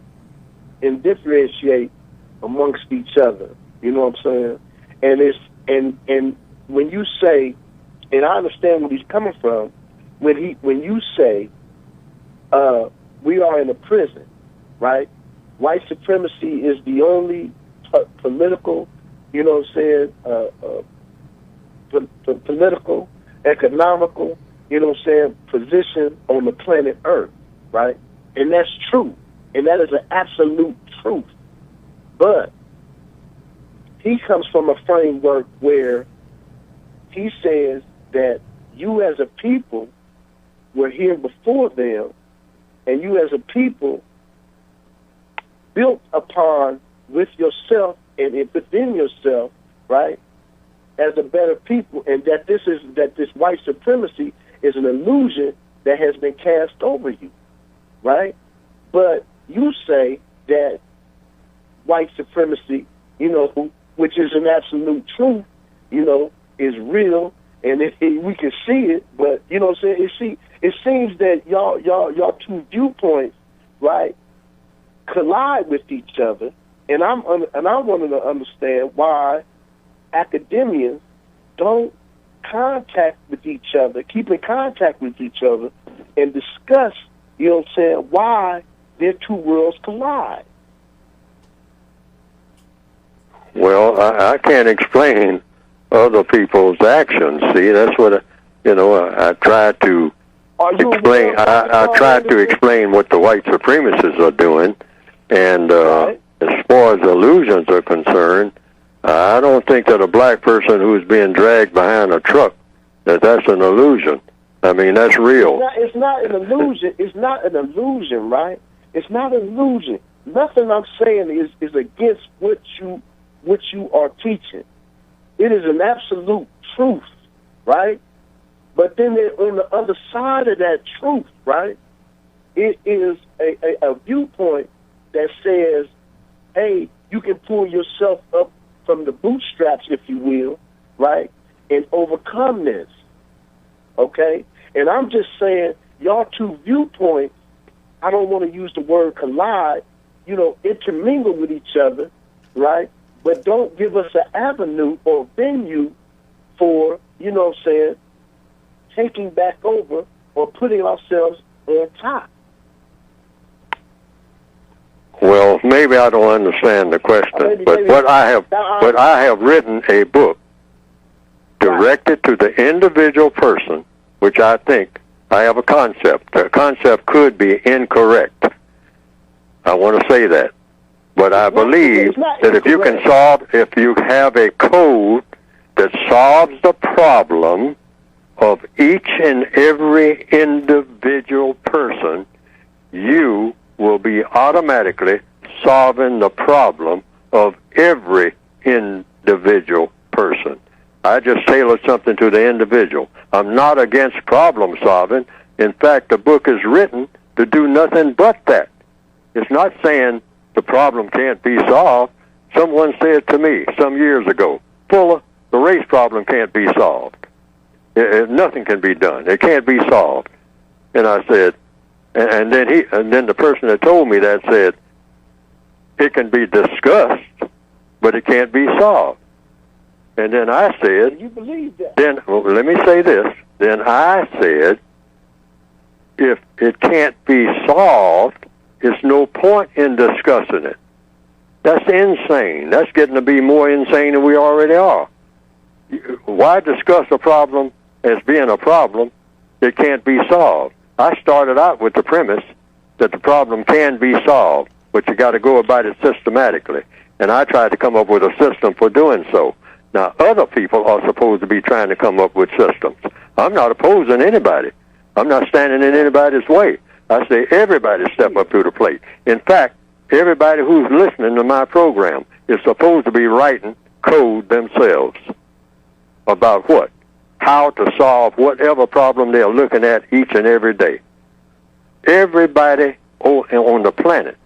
L: and differentiate amongst each other. You know what I'm saying? And when you say, and I understand where he's coming from, when you say we are in a prison, right? White supremacy is the only political, you know what I'm saying, political, economical, you know what I'm saying, position on the planet Earth, right? And that's true. And that is an absolute truth. But he comes from a framework where he says that you as a people were here before them, and you as a people built upon with yourself and within yourself, right, as a better people, and that this white supremacy is an illusion that has been cast over you, right? But you say that white supremacy, you know, which is an absolute truth, you know, is real, and we can see it. But you know what I'm saying? It seems that y'all two viewpoints, right, collide with each other, and I wanted to understand why academians don't contact with each other, keep in contact with each other, and discuss, you know what I'm saying, why their two worlds collide.
D: Well, I can't explain other people's actions. See, that's what I try to explain. I try to explain what the white supremacists are doing, and as far as illusions are concerned, I don't think that a black person who's being dragged behind a truck, that's an illusion. I mean, that's real.
L: It's not an illusion. It's not an illusion, right? It's not an illusion. Nothing I'm saying is against what you are teaching. It is an absolute truth, right? But then on the other side of that truth, right, it is a viewpoint that says, hey, you can pull yourself up from the bootstraps, if you will, right, and overcome this, okay? And I'm just saying, y'all two viewpoints, I don't want to use the word collide, intermingle with each other, right? But don't give us an avenue or venue for, taking back over or putting ourselves on top.
D: Well, maybe I don't understand the question, but I have written a book directed to the individual person, which I think I have a concept. The concept could be incorrect. I want to say that. But I believe that if you have a code that solves the problem of each and every individual person, you will be automatically solving the problem of every individual person. I just tailored something to the individual. I'm not against problem solving. In fact, the book is written to do nothing but that. It's not saying the problem can't be solved. Someone said to me some years ago, Fuller, the race problem can't be solved. Nothing can be done. It can't be solved. And I said, and then the person that told me that said, it can be discussed, but it can't be solved. And then I said,
L: you believe that?
D: Then let me say this. Then I said, if it can't be solved, there's no point in discussing it. That's insane. That's getting to be more insane than we already are. Why discuss a problem as being a problem that can't be solved? I started out with the premise that the problem can be solved, but you got to go about it systematically. And I tried to come up with a system for doing so. Now, other people are supposed to be trying to come up with systems. I'm not opposing anybody. I'm not standing in anybody's way. I say everybody step up to the plate. In fact, everybody who's listening to my program is supposed to be writing code themselves about what? How to solve whatever problem they're looking at each and every day. Everybody on the planet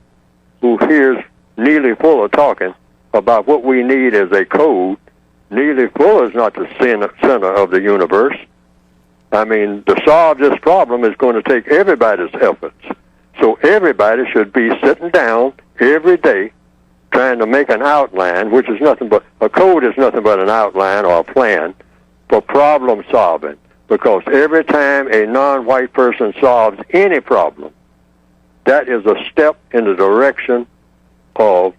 D: who hears Neely Fuller talking about what we need as a code, Neely Fuller is not the center of the universe. I mean, to solve this problem is going to take everybody's efforts. So everybody should be sitting down every day trying to make an outline, which is nothing but, a code is nothing but an outline or a plan for problem solving. Because every time a non-white person solves any problem, that is a step in the direction of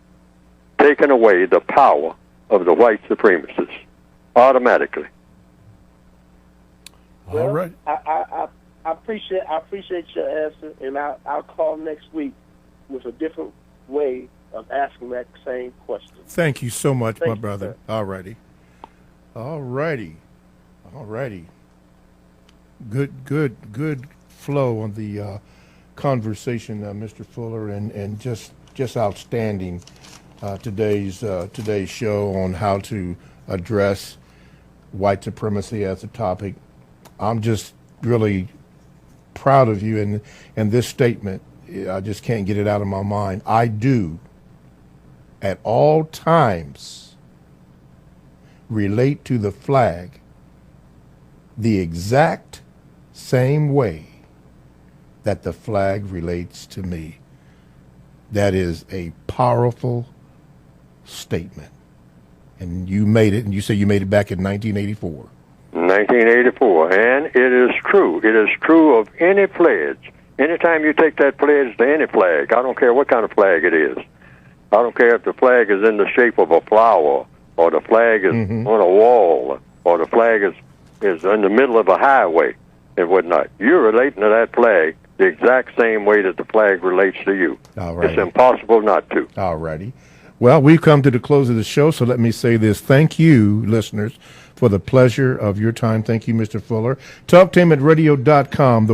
D: taking away the power of the white supremacists automatically.
L: Well,
E: all right.
L: I appreciate your answer, and I'll call next week with a different way of asking that same question.
E: Thank you so much,
L: Thank
E: my
L: you,
E: brother.
L: sir.
E: All righty. Good flow on the conversation, Mr. Fuller, and just outstanding today's show on how to address white supremacy as a topic. I'm just really proud of you and this statement. I just can't get it out of my mind. I do at all times relate to the flag the exact same way that the flag relates to me. That is a powerful statement. And you made it, and you say you made it back in 1984.
D: 1984, and it is true. It is true of any pledge. Anytime you take that pledge to any flag, I don't care what kind of flag it is. I don't care if the flag is in the shape of a flower, or the flag is on a wall, or the flag is in the middle of a highway and whatnot. You're relating to that flag the exact same way that the flag relates to you.
E: All right.
D: It's impossible not to.
E: All righty. Well, we've come to the close of the show, so let me say this. Thank you, listeners, for the pleasure of your time. Thank you, Mr. Fuller. TalkTameAtRadio.com.